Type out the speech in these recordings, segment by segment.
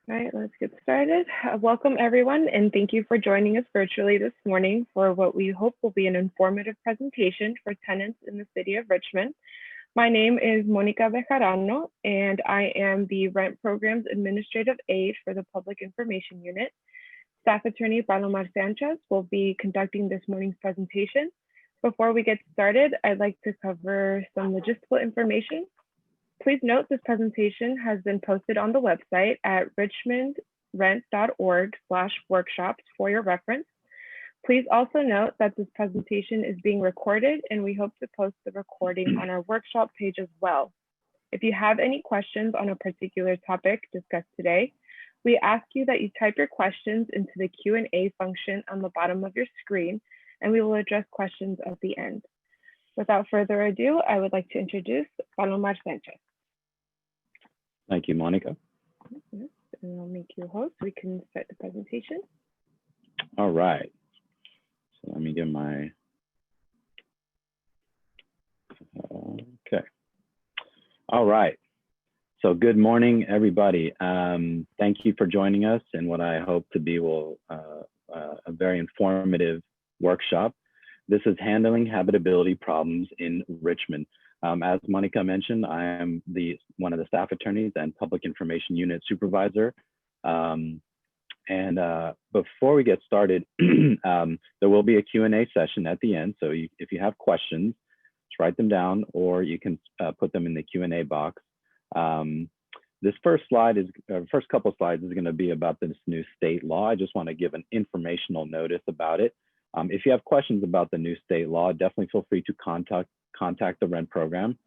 All right, let's get started. Welcome everyone, and thank you for joining us virtually this morning for what we hope will be an informative presentation for tenants in the city of Richmond. My name is Monica Bejarano, and I am the Rent Programs Administrative Aide for the Public Information Unit. Staff Attorney Palomar Sanchez will be conducting this morning's presentation. Before we get started, I'd like to cover some logistical information. Please note this presentation has been posted on the website at richmondrent.org/workshops for your reference. Please also note that this presentation is being recorded, and we hope to post the recording on our workshop page as well. If you have any questions on a particular topic discussed today, we ask you that you type your questions into the Q&A function on the bottom of your screen, and we will address questions at the end. Without further ado, I would like to introduce Palomar Sanchez. Thank you, Monica. And I'll make you host. We can start the presentation. All right. So let me get my, okay. All right. So good morning, everybody. Thank you for joining us in what I hope to be a very informative workshop. This is handling habitability problems in Richmond. As Monica mentioned, I am one of the staff attorneys and public information unit supervisor. Before we get started, there will be a Q&A session at the end. So if you have questions, just write them down, or you can put them in the Q&A box. This first couple of slides is going to be about this new state law. I just want to give an informational notice about it. If you have questions about the new state law, definitely feel free to contact the Rent Program.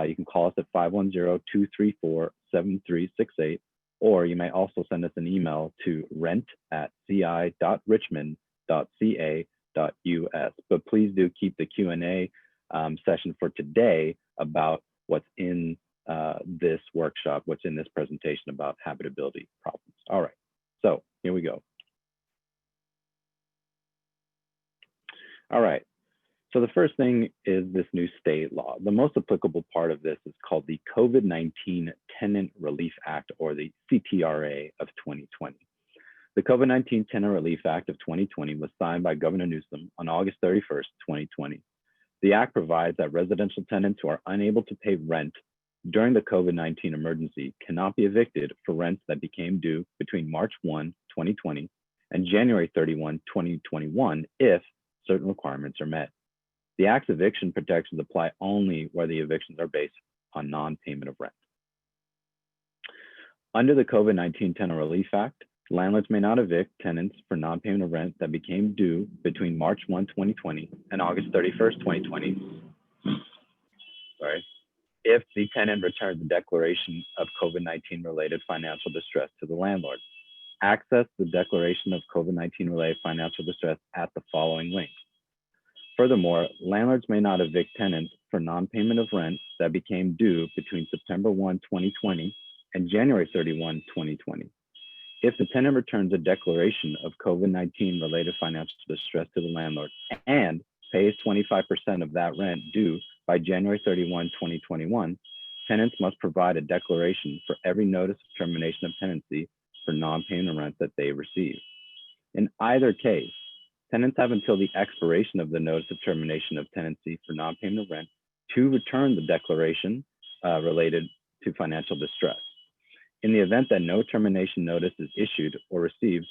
You can call us at 510-234-7368, or you may also send us an email to rent@ci.richmond.ca.us. But please do keep the Q&A session for today about what's in this workshop, what's in this presentation about habitability problems. All right, so here we go. All right. So the first thing is this new state law. The most applicable part of this is called the COVID-19 Tenant Relief Act, or the CTRA of 2020. The COVID-19 Tenant Relief Act of 2020 was signed by Governor Newsom on August 31st, 2020. The act provides that residential tenants who are unable to pay rent during the COVID-19 emergency cannot be evicted for rents that became due between March 1, 2020 and January 31, 2021 if certain requirements are met. The Act's eviction protections apply only where the evictions are based on non-payment of rent. Under the COVID-19 Tenant Relief Act, landlords may not evict tenants for non-payment of rent that became due between March 1, 2020 and August 31st, 2020. If the tenant returns a declaration of COVID-19 related financial distress to the landlord. Access the declaration of COVID-19 related financial distress at the following links. Furthermore, landlords may not evict tenants for non-payment of rent that became due between September 1, 2020 and January 31, 2020. If the tenant returns a declaration of COVID-19 related financial distress to the landlord and pays 25% of that rent due by January 31, 2021, tenants must provide a declaration for every notice of termination of tenancy for non-payment of rent that they receive. In either case, tenants have until the expiration of the notice of termination of tenancy for non-payment of rent to return the declaration related to financial distress. In the event that no termination notice is issued or received,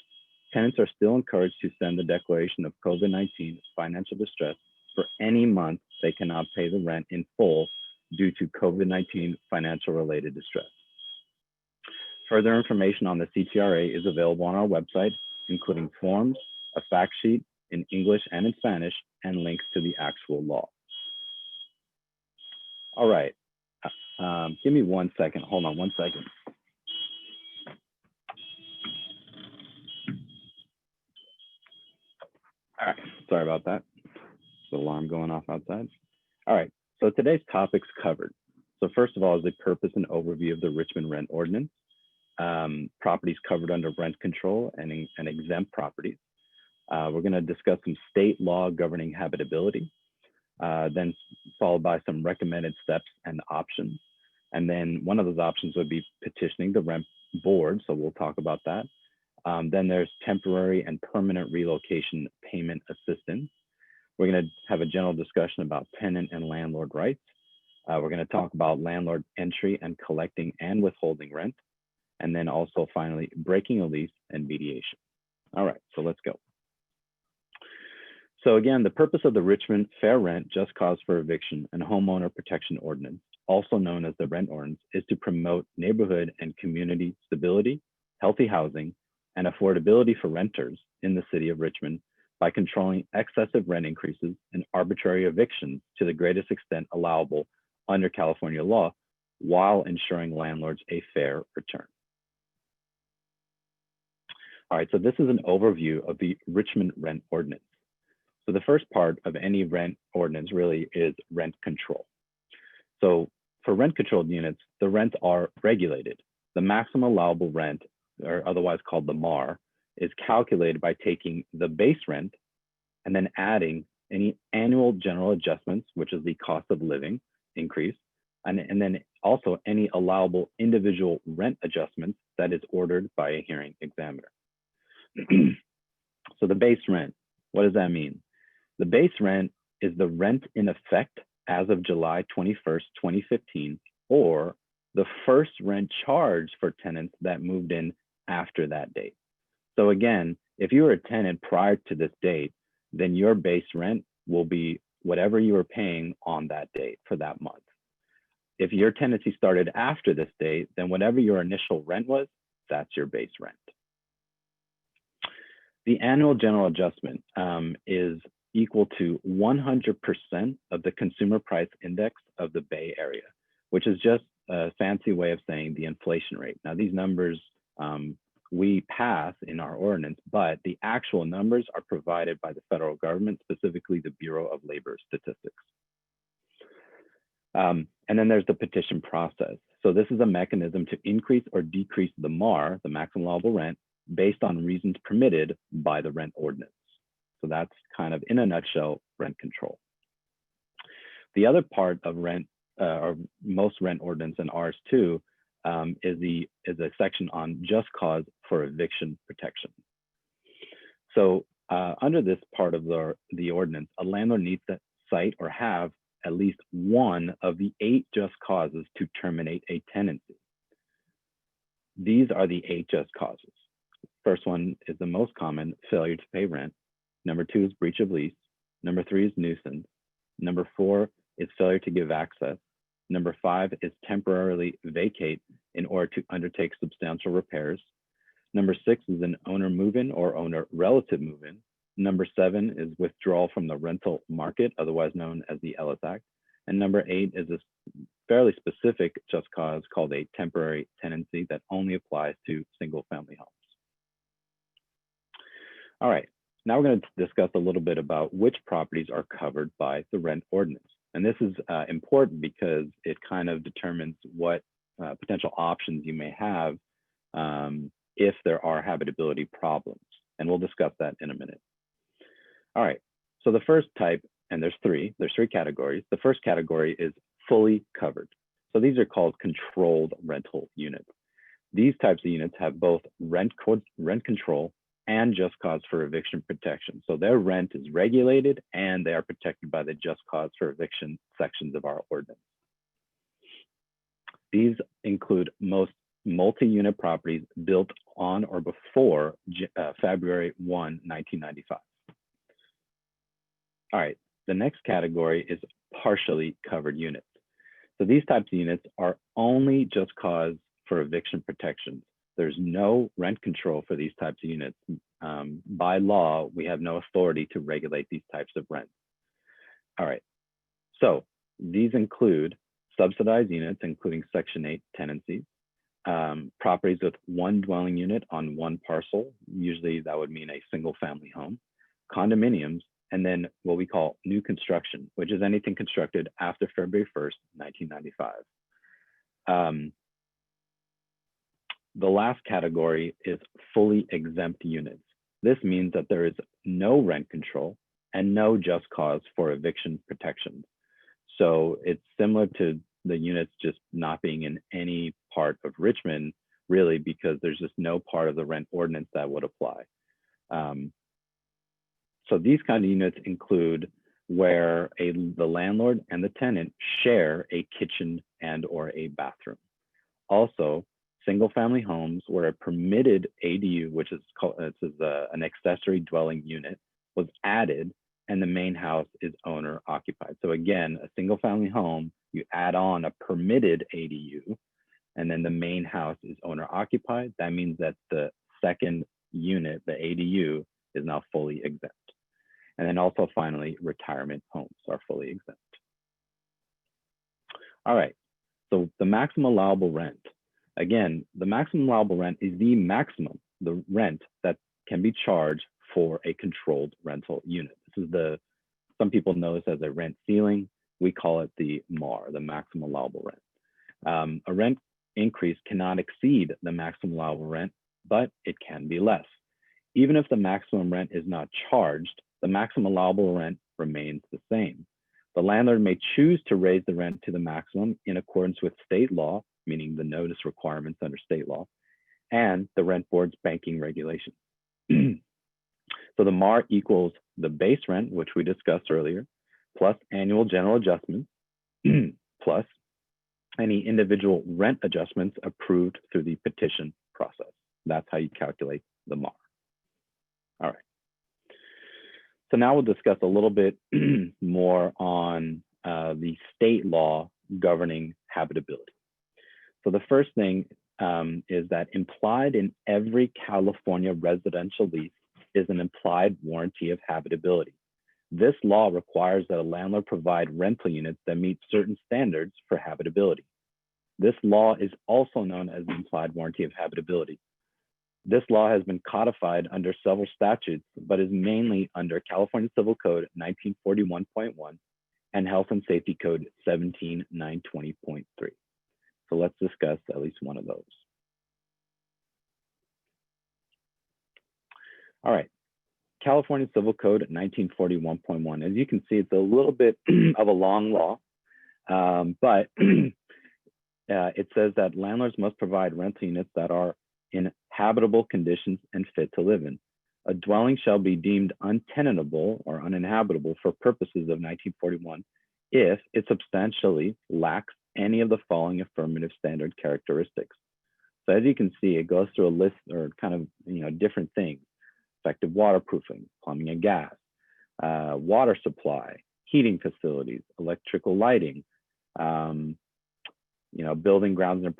tenants are still encouraged to send the declaration of COVID-19 financial distress for any month they cannot pay the rent in full due to COVID-19 financial related distress. Further information on the CTRA is available on our website, including forms, a fact sheet in English and in Spanish, and links to the actual law. All right, give me 1 second. Hold on 1 second. All right, sorry about that. The alarm going off outside. All right, so today's topics covered. So first of all is the purpose and overview of the Richmond Rent Ordinance, properties covered under rent control and exempt properties. We're going to discuss some state law governing habitability, then followed by some recommended steps and options. And then one of those options would be petitioning the Rent board, so we'll talk about that. Then there's temporary and permanent relocation payment assistance. We're going to have a general discussion about tenant and landlord rights. We're going to talk about landlord entry and collecting and withholding rent. And then also finally, breaking a lease and mediation. All right, so let's go. So again, the purpose of the Richmond Fair Rent, Just Cause for Eviction and Homeowner Protection Ordinance, also known as the Rent Ordinance, is to promote neighborhood and community stability, healthy housing, and affordability for renters in the city of Richmond by controlling excessive rent increases and arbitrary evictions to the greatest extent allowable under California law, while ensuring landlords a fair return. All right, so this is an overview of the Richmond Rent Ordinance. So the first part of any rent ordinance really is rent control. So for rent controlled units, the rents are regulated. The maximum allowable rent, or otherwise called the MAR, is calculated by taking the base rent and then adding any annual general adjustments, which is the cost of living increase, and then also any allowable individual rent adjustments that is ordered by a hearing examiner. So the base rent, what does that mean? The base rent is the rent in effect as of July 21st, 2015, or the first rent charged for tenants that moved in after that date. So again, if you were a tenant prior to this date, then your base rent will be whatever you were paying on that date for that month. If your tenancy started after this date, then whatever your initial rent was, that's your base rent. The annual general adjustment is equal to 100% of the consumer price index of the Bay Area, which is just a fancy way of saying the inflation rate. Now, these numbers we pass in our ordinance, but the actual numbers are provided by the federal government, specifically the Bureau of Labor Statistics. And then there's the petition process. So this is a mechanism to increase or decrease the MAR, the maximum allowable rent, based on reasons permitted by the rent ordinance. So that's kind of, in a nutshell, rent control. The other part of rent, or most rent ordinance and ours too, is a section on just cause for eviction protection. So under this part of the ordinance, a landlord needs to cite or have at least one of the 8 just causes to terminate a tenancy. These are the 8 just causes. First one is the most common, failure to pay rent. Number 2 is breach of lease. Number 3 is nuisance. Number 4 is failure to give access. Number 5 is temporarily vacate in order to undertake substantial repairs. Number 6 is an owner move-in or owner relative move-in. Number 7 is withdrawal from the rental market, otherwise known as the Ellis Act. And number 8 is a fairly specific just cause called a temporary tenancy that only applies to single family homes. All right, now we're going to discuss a little bit about which properties are covered by the rent ordinance. And this is important because it kind of determines what potential options you may have if there are habitability problems. And we'll discuss that in a minute. All right, so the first type, and there's three categories. The first category is fully covered. So these are called controlled rental units. These types of units have both rent control and just cause for eviction protection. So their rent is regulated and they are protected by the just cause for eviction sections of our ordinance. These include most multi-unit properties built on or before February 1, 1995. All right, the next category is partially covered units. So these types of units are only just cause for eviction protections. There's no rent control for these types of units. By law, we have no authority to regulate these types of rent. All right, so these include subsidized units, including Section 8 tenancies, properties with one dwelling unit on one parcel. Usually that would mean a single family home, condominiums, and then what we call new construction, which is anything constructed after February 1st, 1995. The last category is fully exempt units. This means that there is no rent control and no just cause for eviction protections. So it's similar to the units just not being in any part of Richmond really, because there's just no part of the rent ordinance that would apply. So these kind of units include where the landlord and the tenant share a kitchen and or a bathroom. Also, single family homes where a permitted ADU, which is called an accessory dwelling unit, was added and the main house is owner occupied. So again, a single family home, you add on a permitted ADU and then the main house is owner occupied. That means that the second unit, the ADU, is now fully exempt. And then also finally, retirement homes are fully exempt. All right, so the maximum allowable rent. Again, the maximum allowable rent is the maximum, the rent that can be charged for a controlled rental unit. This is some people know this as a rent ceiling. We call it the MAR, the maximum allowable rent. A rent increase cannot exceed the maximum allowable rent, but it can be less. Even if the maximum rent is not charged, the maximum allowable rent remains the same. The landlord may choose to raise the rent to the maximum in accordance with state law, meaning the notice requirements under state law, and the rent board's banking regulations. So the MAR equals the base rent, which we discussed earlier, plus annual general adjustments, plus any individual rent adjustments approved through the petition process. That's how you calculate the MAR. All right. So now we'll discuss a little bit more on the state law governing habitability. So the first thing is that implied in every California residential lease is an implied warranty of habitability. This law requires that a landlord provide rental units that meet certain standards for habitability. This law is also known as the implied warranty of habitability. This law has been codified under several statutes, but is mainly under California Civil Code 1941.1 and Health and Safety Code 17920.3. So let's discuss at least one of those. All right, California Civil Code 1941.1. As you can see, it's a little bit of a long law, but it says that landlords must provide rental units that are in habitable conditions and fit to live in. A dwelling shall be deemed untenantable or uninhabitable for purposes of 1941 if it substantially lacks any of the following affirmative standard characteristics. So as you can see, it goes through a list or kind of different things: effective waterproofing, plumbing and gas, water supply, heating facilities, electrical lighting, building grounds and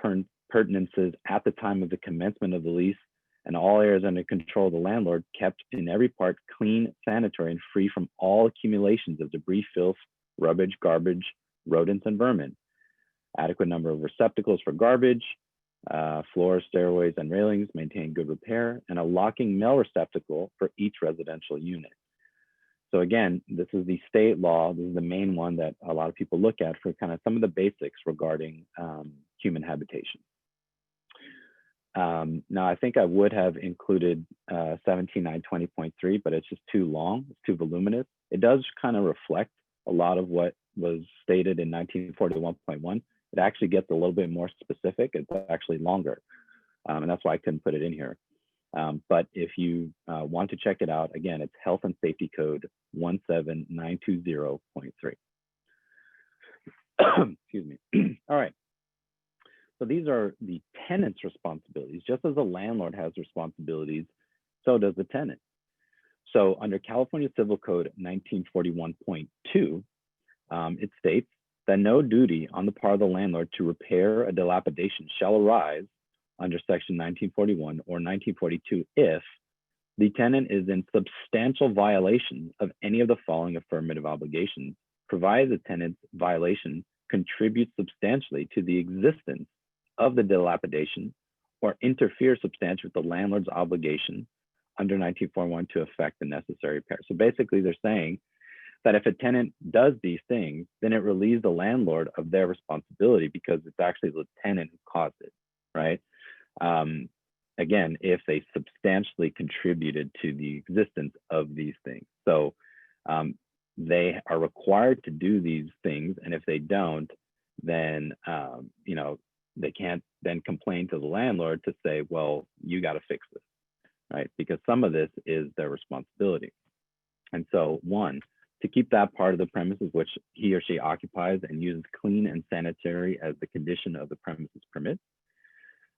appurtenances at the time of the commencement of the lease, and all areas under control of the landlord kept in every part clean, sanitary, and free from all accumulations of debris, filth, rubbish, garbage, rodents, and vermin. Adequate number of receptacles for garbage, floors, stairways, and railings, maintain good repair, and a locking mail receptacle for each residential unit. So again, this is the state law. This is the main one that a lot of people look at for kind of some of the basics regarding human habitation. Now, I think I would have included 17920.3, but it's just too long, it's too voluminous. It does kind of reflect a lot of what was stated in 1941.1. It actually gets a little bit more specific. It's actually longer, and that's why I couldn't put it in here. But if you want to check it out, again, it's Health and Safety Code 17920.3. Excuse me. All right. So these are the tenant's responsibilities. Just as a landlord has responsibilities, so does the tenant. So under California Civil Code 1941.2, it states that no duty on the part of the landlord to repair a dilapidation shall arise under section 1941 or 1942 if the tenant is in substantial violation of any of the following affirmative obligations, provided the tenant's violation contributes substantially to the existence of the dilapidation or interferes substantially with the landlord's obligation under 1941 to effect the necessary repair. So basically they're saying that if a tenant does these things, then it relieves the landlord of their responsibility because it's actually the tenant who caused it, right? Again, if they substantially contributed to the existence of these things. So they are required to do these things, and if they don't, then they can't then complain to the landlord to say, well, you got to fix this, right? Because some of this is their responsibility. And so one, to keep that part of the premises which he or she occupies and uses clean and sanitary as the condition of the premises permits,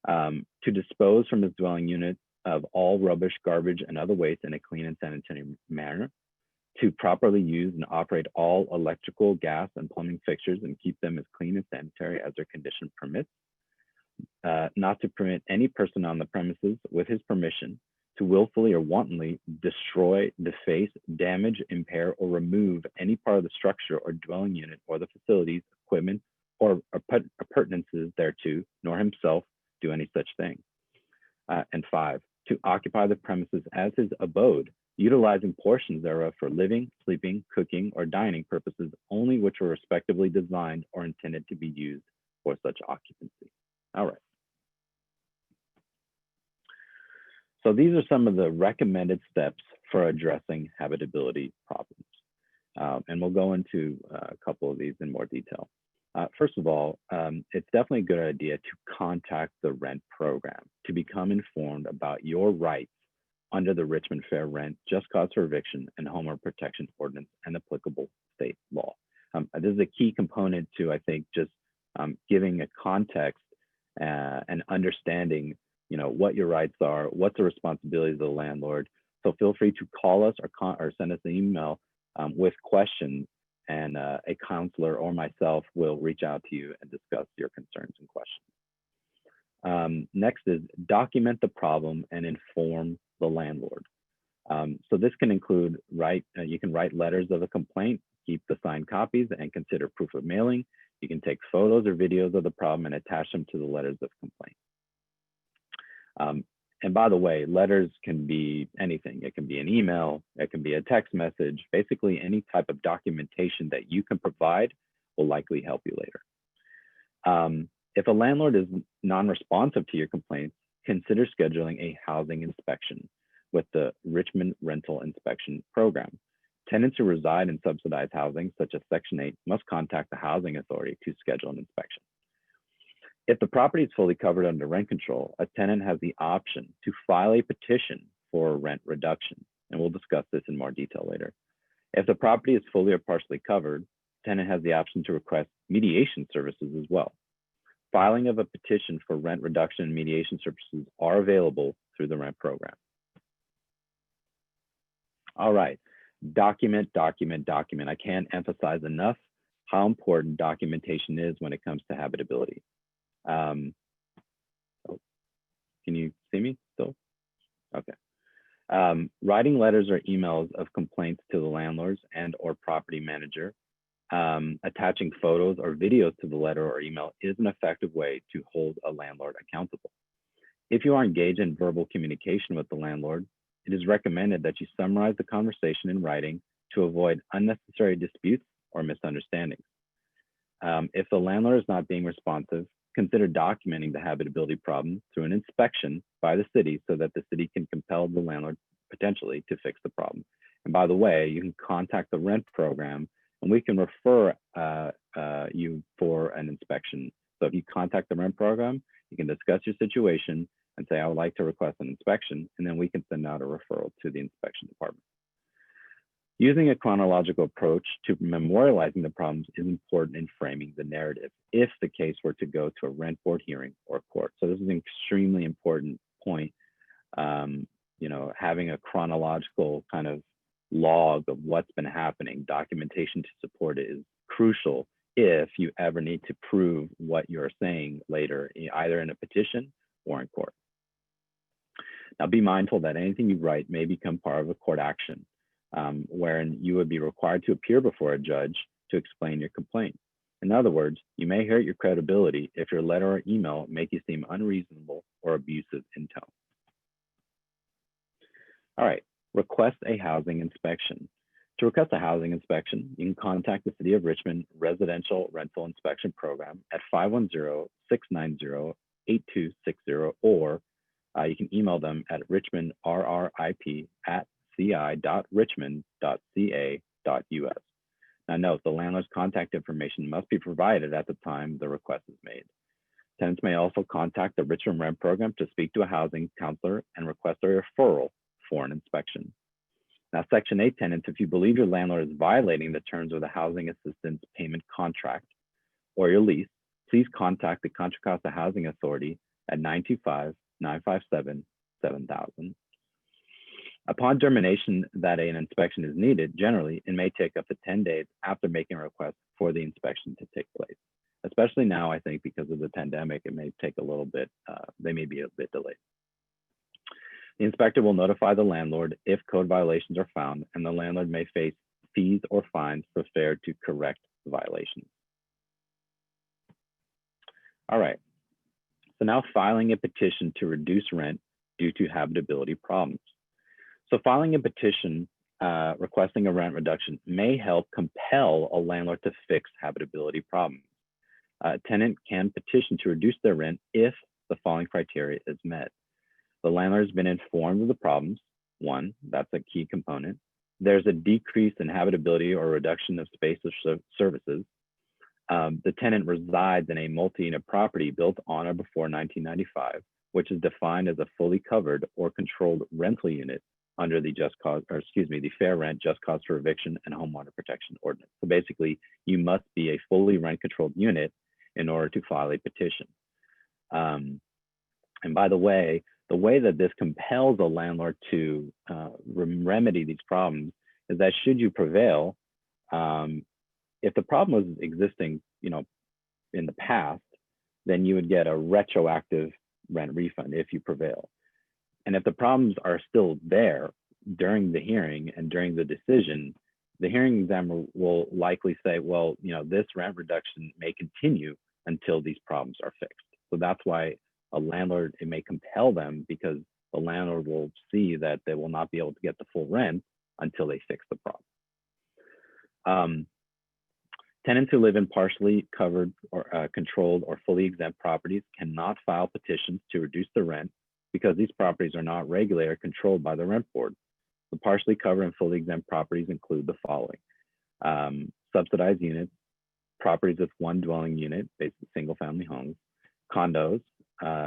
to dispose from his dwelling unit of all rubbish, garbage, and other waste in a clean and sanitary manner, to properly use and operate all electrical, gas, and plumbing fixtures and keep them as clean and sanitary as their condition permits, not to permit any person on the premises with his permission to willfully or wantonly destroy, deface, damage, impair, or remove any part of the structure or dwelling unit or the facilities, equipment, or appurtenances thereto, nor himself do any such thing. And 5, to occupy the premises as his abode, utilizing portions thereof for living, sleeping, cooking, or dining purposes only which were respectively designed or intended to be used for such occupancy. All right. So these are some of the recommended steps for addressing habitability problems. And we'll go into a couple of these in more detail. First of all, it's definitely a good idea to contact the rent program to become informed about your rights under the Richmond Fair Rent, Just Cause for Eviction, and Homeowner Protection Ordinance and applicable state law. This is a key component to, I think, just giving a context and understanding, you know, what your rights are, what's the responsibilities of the landlord. So feel free to call us or send us an email with questions, and a counselor or myself will reach out to you and discuss your concerns and questions. Next is document the problem and inform the landlord. So this can include you can write letters of a complaint, keep the signed copies, and consider proof of mailing. You can take photos or videos of the problem and attach them to the letters of complaint. And by the way, letters can be anything. It can be an email, it can be a text message. Basically, any type of documentation that you can provide will likely help you later. If a landlord is non-responsive to your complaints, consider scheduling a housing inspection with the Richmond Rental Inspection Program. Tenants who reside in subsidized housing, such as Section 8, must contact the housing authority to schedule an inspection. If the property is fully covered under rent control, a tenant has the option to file a petition for rent reduction, and we'll discuss this in more detail later. If the property is fully or partially covered, the tenant has the option to request mediation services as well. Filing of a petition for rent reduction and mediation services are available through the rent program. All right, document, document, document. I can't emphasize enough how important documentation is when it comes to habitability. Can you see me still? Okay. Writing letters or emails of complaints to the landlords and or property manager, attaching photos or videos to the letter or email is an effective way to hold a landlord accountable. If you are engaged in verbal communication with the landlord, it is recommended that you summarize the conversation in writing to avoid unnecessary disputes or misunderstandings. If the landlord is not being responsive, consider documenting the habitability problem through an inspection by the city so that the city can compel the landlord potentially to fix the problem. And by the way, you can contact the rent program and we can refer you for an inspection. So if you contact the rent program, you can discuss your situation and say, I would like to request an inspection, and then we can send out a referral to the inspection department. Using a chronological approach to memorializing the problems is important in framing the narrative if the case were to go to a rent board hearing or court. So this is an extremely important point. You know, having a chronological kind of log of what's been happening, documentation to support it is crucial if you ever need to prove what you're saying later, either in a petition or in court. Now, be mindful that anything you write may become part of a court action, wherein you would be required to appear before a judge to explain your complaint. In other words, you may hurt your credibility if your letter or email make you seem unreasonable or abusive in tone. All right, request a housing inspection. To request a housing inspection, you can contact the City of Richmond Residential Rental Inspection Program at 510-690-8260, or you can email them at richmondrrip@ci.richmond.ca.us. Now note, the landlord's contact information must be provided at the time the request is made. Tenants may also contact the Richmond Rent Program to speak to a housing counselor and request a referral for an inspection. Now, Section 8 tenants, if you believe your landlord is violating the terms of the housing assistance payment contract or your lease, please contact the Contra Costa Housing Authority at 925-957-7000. Upon determination that an inspection is needed, generally, it may take up to 10 days after making a request for the inspection to take place. Especially now, I think because of the pandemic, it may take a little bit, they may be a bit delayed. The inspector will notify the landlord if code violations are found, and the landlord may face fees or fines for failure to correct the violations. All right, so now filing a petition to reduce rent due to habitability problems. So filing a petition requesting a rent reduction may help compel a landlord to fix habitability problems. A tenant can petition to reduce their rent if the following criteria is met. The landlord has been informed of the problems. One, that's a key component. There's a decrease in habitability or reduction of space or services. The tenant resides in a multi-unit property built on or before 1995, which is defined as a fully covered or controlled rental unit under the the Fair Rent, Just Cause for Eviction, and Homeowner Protection Ordinance. So basically, you must be a fully rent-controlled unit in order to file a petition. And by the way that this compels a landlord to remedy these problems is that should you prevail, if the problem was existing, in the past, then you would get a retroactive rent refund if you prevail. And if the problems are still there during the hearing and during the decision, the hearing examiner will likely say, well, this rent reduction may continue until these problems are fixed. So that's why a landlord, it may compel them because the landlord will see that they will not be able to get the full rent until they fix the problem. Tenants who live in partially covered or controlled or fully exempt properties cannot file petitions to reduce the rent because these properties are not regulated or controlled by the rent board. The partially covered and fully exempt properties include the following: subsidized units, properties with one dwelling unit, basically single family homes, condos,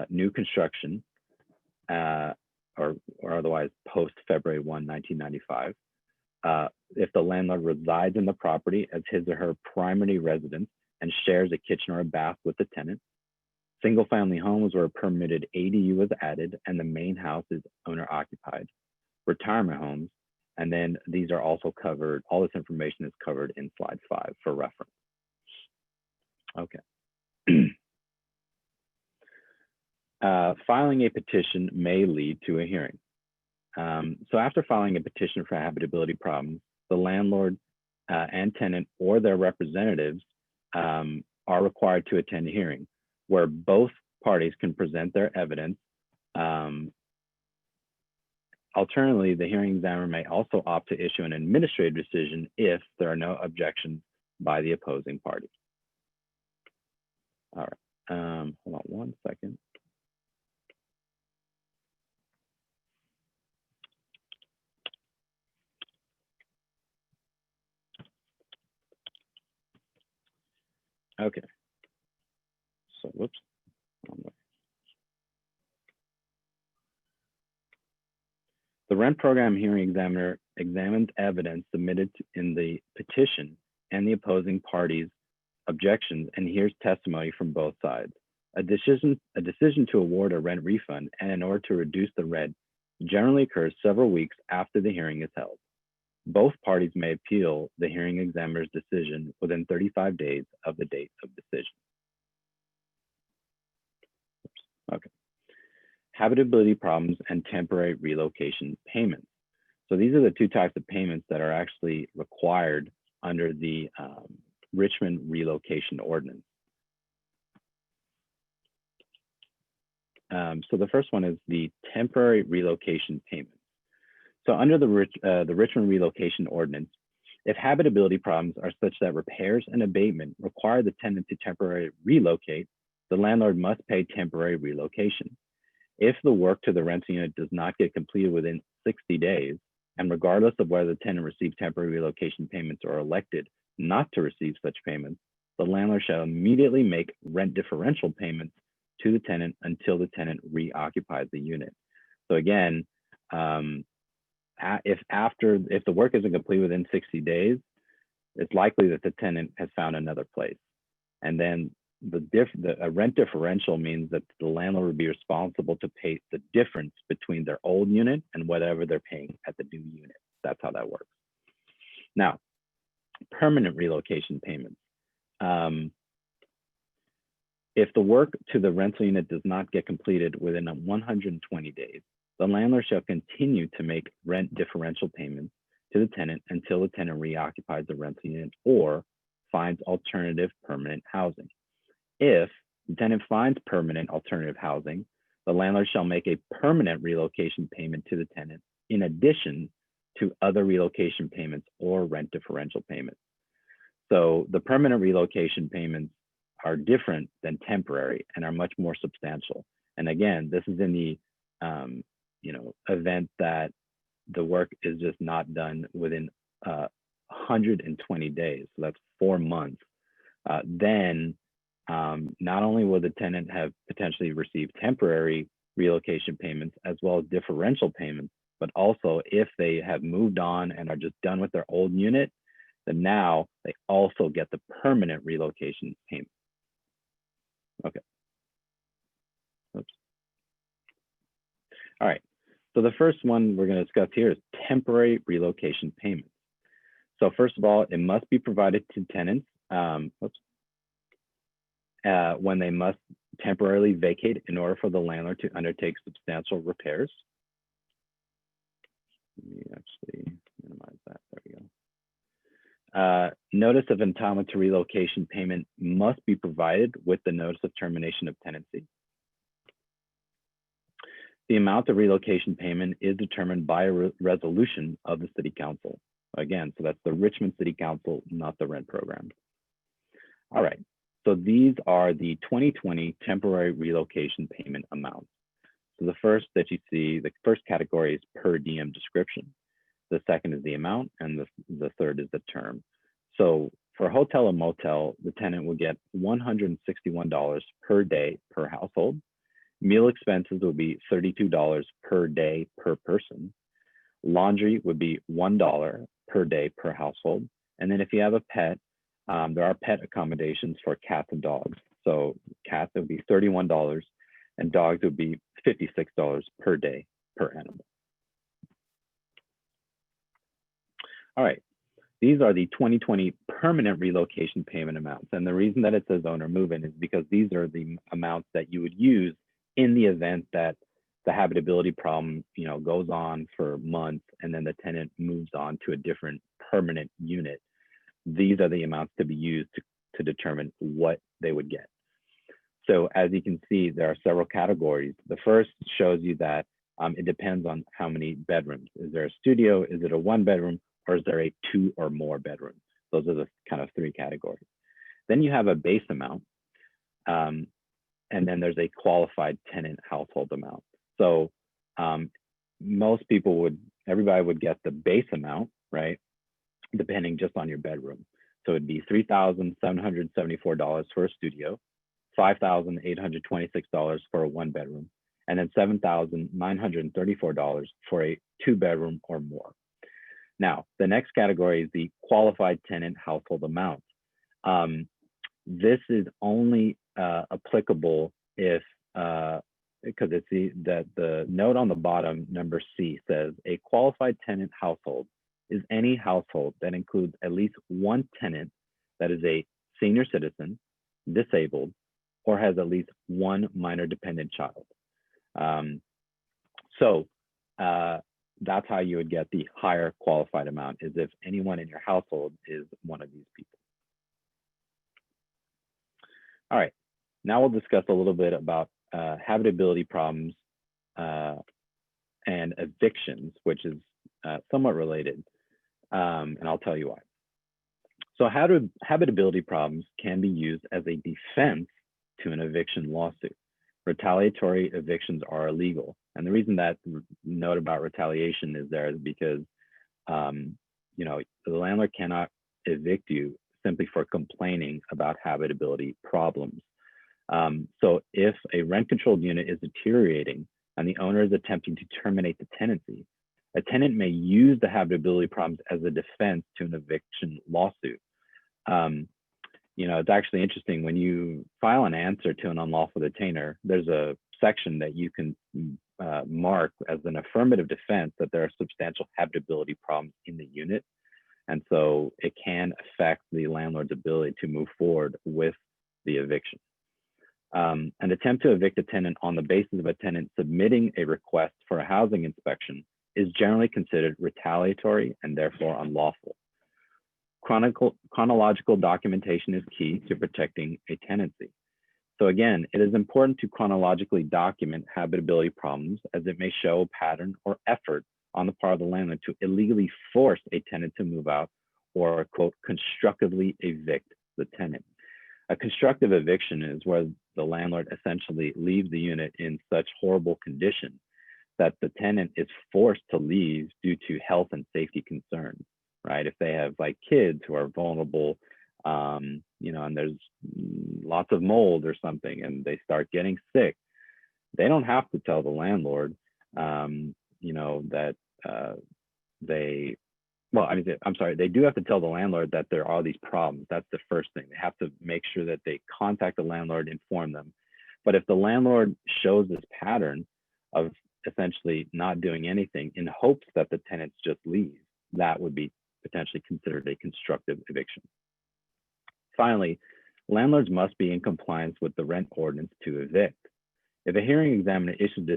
new construction, or otherwise post February 1, 1995. If the landlord resides in the property as his or her primary residence and shares a kitchen or a bath with the tenant, single family homes where a permitted ADU is added and the main house is owner occupied, retirement homes, and then these are also covered, all this information is covered in slide 5 for reference. Okay. Filing a petition may lead to a hearing. So after filing a petition for habitability problems, the landlord and tenant or their representatives are required to attend a hearing where both parties can present their evidence. Alternatively, the hearing examiner may also opt to issue an administrative decision if there are no objections by the opposing party. All right, hold on one second. Okay, so whoops. The rent program hearing examiner examines evidence submitted in the petition and the opposing parties' objections and hears testimony from both sides. A decision to award a rent refund and in order to reduce the rent generally occurs several weeks after the hearing is held. Both parties may appeal the hearing examiner's decision within 35 days of the date of decision. Okay. Habitability problems and temporary relocation payments. So these are the two types of payments that are actually required under the Richmond Relocation Ordinance. So the first one is the temporary relocation payment. So under the Richmond Relocation Ordinance, if habitability problems are such that repairs and abatement require the tenant to temporarily relocate, the landlord must pay temporary relocation. If the work to the rental unit does not get completed within 60 days, and regardless of whether the tenant received temporary relocation payments or elected not to receive such payments, the landlord shall immediately make rent differential payments to the tenant until the tenant reoccupies the unit. So again, if the work isn't complete within 60 days, it's likely that the tenant has found another place. And then a rent differential means that the landlord would be responsible to pay the difference between their old unit and whatever they're paying at the new unit. That's how that works. Now, permanent relocation payments. If the work to the rental unit does not get completed within 120 days, the landlord shall continue to make rent differential payments to the tenant until the tenant reoccupies the rental unit or finds alternative permanent housing. If the tenant finds permanent alternative housing, the landlord shall make a permanent relocation payment to the tenant in addition to other relocation payments or rent differential payments. So the permanent relocation payments are different than temporary and are much more substantial. And again, this is in the event that the work is just not done within 120 days. So that's 4 months. Then not only will the tenant have potentially received temporary relocation payments as well as differential payments, but also if they have moved on and are just done with their old unit, then now they also get the permanent relocation payment. Okay. Oops. All right. So the first one we're going to discuss here is temporary relocation payments. So first of all, it must be provided to tenants when they must temporarily vacate in order for the landlord to undertake substantial repairs. Let me actually minimize that. There we go. Notice of entitlement to relocation payment must be provided with the notice of termination of tenancy. The amount of relocation payment is determined by a resolution of the City Council. Again, so that's the Richmond City Council, not the rent program. All right, so these are the 2020 temporary relocation payment amounts. So the first that you see, the first category is per diem description. The second is the amount, and the third is the term. So for hotel and motel, the tenant will get $161 per day per household. Meal expenses would be $32 per day per person. Laundry would be $1 per day per household. And then if you have a pet, there are pet accommodations for cats and dogs. So cats would be $31 and dogs would be $56 per day per animal. All right, these are the 2020 permanent relocation payment amounts. And the reason that it says owner move-in is because these are the amounts that you would use in the event that the habitability problem, goes on for months and then the tenant moves on to a different permanent unit. These are the amounts to be used to determine what they would get. So as you can see, there are several categories. The first shows you that it depends on how many bedrooms. Is there a studio? Is it a 1-bedroom? Or is there a 2 or more bedroom? Those are the kind of 3 categories. Then you have a base amount. And then there's a qualified tenant household amount. So everybody would get the base amount, right? Depending just on your bedroom. So it'd be $3,774 for a studio, $5,826 for a 1-bedroom, and then $7,934 for a 2-bedroom or more. Now, the next category is the qualified tenant household amount. This is only applicable if, because it's the note on the bottom, number C, says a qualified tenant household is any household that includes at least one tenant that is a senior citizen, disabled, or has at least one minor dependent child. That's how you would get the higher qualified amount, is if anyone in your household is one of these people. All right, now we'll discuss a little bit about habitability problems and evictions, which is somewhat related, and I'll tell you why. So habitability problems can be used as a defense to an eviction lawsuit. Retaliatory evictions are illegal. And the reason that note about retaliation is there is because the landlord cannot evict you simply for complaining about habitability problems. So if a rent-controlled unit is deteriorating and the owner is attempting to terminate the tenancy, a tenant may use the habitability problems as a defense to an eviction lawsuit. It's actually interesting when you file an answer to an unlawful detainer, there's a section that you can mark as an affirmative defense that there are substantial habitability problems in the unit. And so it can affect the landlord's ability to move forward with the eviction. An attempt to evict a tenant on the basis of a tenant submitting a request for a housing inspection is generally considered retaliatory and therefore unlawful. Chronological documentation is key to protecting a tenancy. So again, it is important to chronologically document habitability problems as it may show a pattern or effort on the part of the landlord to illegally force a tenant to move out or, quote, constructively evict the tenant. A constructive eviction is where the landlord essentially leaves the unit in such horrible condition that the tenant is forced to leave due to health and safety concerns, right? If they have like kids who are vulnerable, and there's lots of mold or something and they start getting sick, they don't have to tell the landlord, they do have to tell the landlord that there are these problems. That's the first thing. They have to make sure that they contact the landlord, inform them. But if the landlord shows this pattern of essentially not doing anything in hopes that the tenants just leave, that would be potentially considered a constructive eviction. Finally, landlords must be in compliance with the rent ordinance to evict. If a hearing examiner issues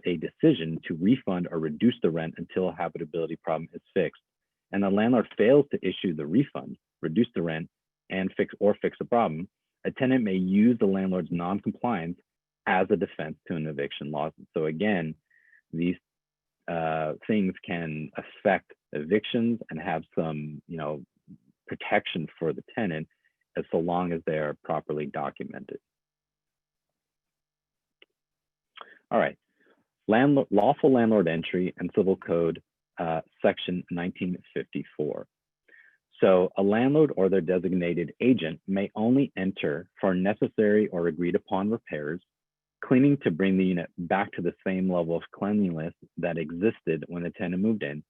a decision to refund or reduce the rent until a habitability problem is fixed, and the landlord fails to issue the refund, reduce the rent, and fix the problem, a tenant may use the landlord's non-compliance as a defense to an eviction lawsuit. So again, these things can affect evictions and have some, protection for the tenant as so long as they are properly documented. All right, lawful landlord entry and Civil Code Section 1954. So a landlord or their designated agent may only enter for necessary or agreed upon repairs, cleaning to bring the unit back to the same level of cleanliness that existed when the tenant moved in,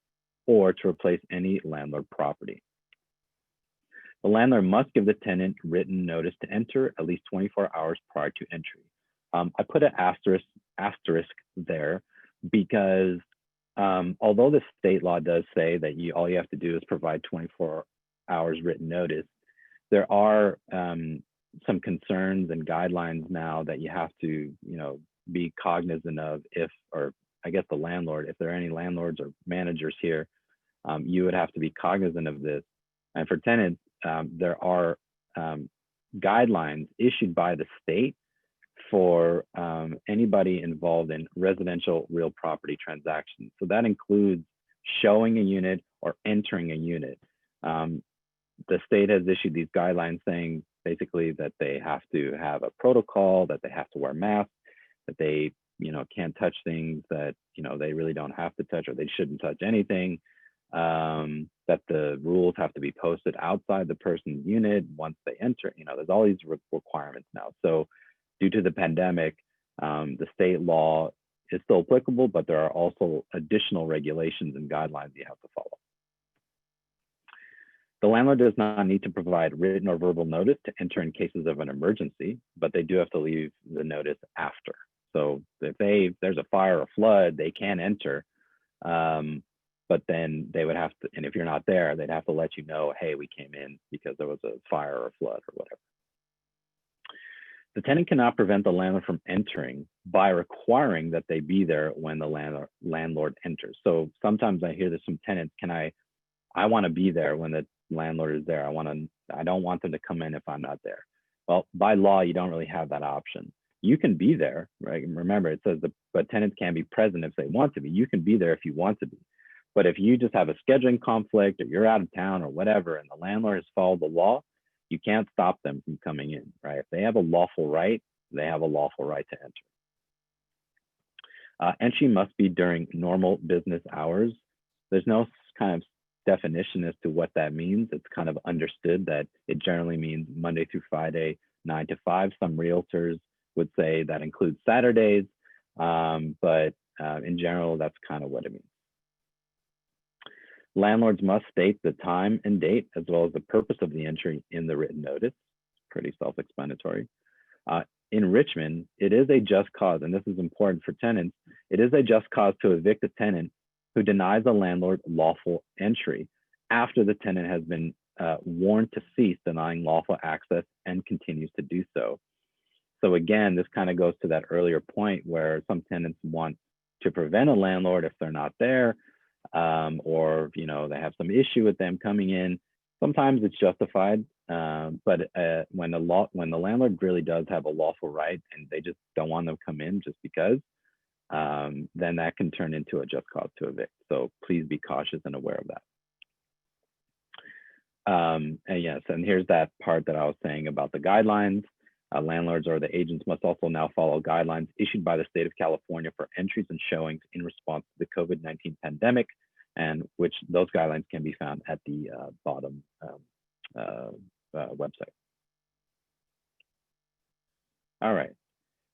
or to replace any landlord property. The landlord must give the tenant written notice to enter at least 24 hours prior to entry. I put an asterisk there because although the state law does say that all you have to do is provide 24 hours written notice, there are some concerns and guidelines now that you have to, be cognizant of if there are any landlords or managers here, you would have to be cognizant of this. And for tenants, there are guidelines issued by the state for anybody involved in residential real property transactions. So that includes showing a unit or entering a unit. The state has issued these guidelines saying basically that they have to have a protocol, that they have to wear masks, that they can't touch things that they really don't have to touch, or they shouldn't touch anything, that the rules have to be posted outside the person's unit once they enter. There's all these requirements now. So due to the pandemic, the state law is still applicable, but there are also additional regulations and guidelines you have to follow. The landlord does not need to provide written or verbal notice to enter in cases of an emergency, but they do have to leave the notice after. So if there's a fire or flood, they can enter, but then they would have to, and if you're not there, they'd have to let you know, hey, we came in because there was a fire or a flood or whatever. The tenant cannot prevent the landlord from entering by requiring that they be there when the landlord enters. So sometimes I hear this from tenants, I want to be there when the landlord is there. I don't want them to come in if I'm not there. Well, by law, you don't really have that option. You can be there, right? Remember, it says but tenants can be present if they want to be. You can be there if you want to be. But if you just have a scheduling conflict or you're out of town or whatever, and the landlord has followed the law, you can't stop them from coming in, right? If they have a lawful right, they have a lawful right to enter. Entry must be during normal business hours. There's no kind of definition as to what that means. It's kind of understood that it generally means Monday through Friday 9 to 5. Some realtors would say that includes Saturdays, but in general, that's kind of what it means. Landlords must state the time and date, as well as the purpose of the entry in the written notice. Pretty self-explanatory. In Richmond, it is a just cause, and this is important for tenants, it is a just cause to evict a tenant who denies a landlord lawful entry after the tenant has been warned to cease denying lawful access and continues to do so. So again, this kind of goes to that earlier point where some tenants want to prevent a landlord if they're not there, or they have some issue with them coming in. Sometimes it's justified, but when the landlord really does have a lawful right and they just don't want them to come in just because, then that can turn into a just cause to evict. So please be cautious and aware of that. And yes, and here's that part that I was saying about the guidelines. Landlords or the agents must also now follow guidelines issued by the state of California for entries and showings in response to the COVID-19 pandemic, and which those guidelines can be found at the bottom website. All right,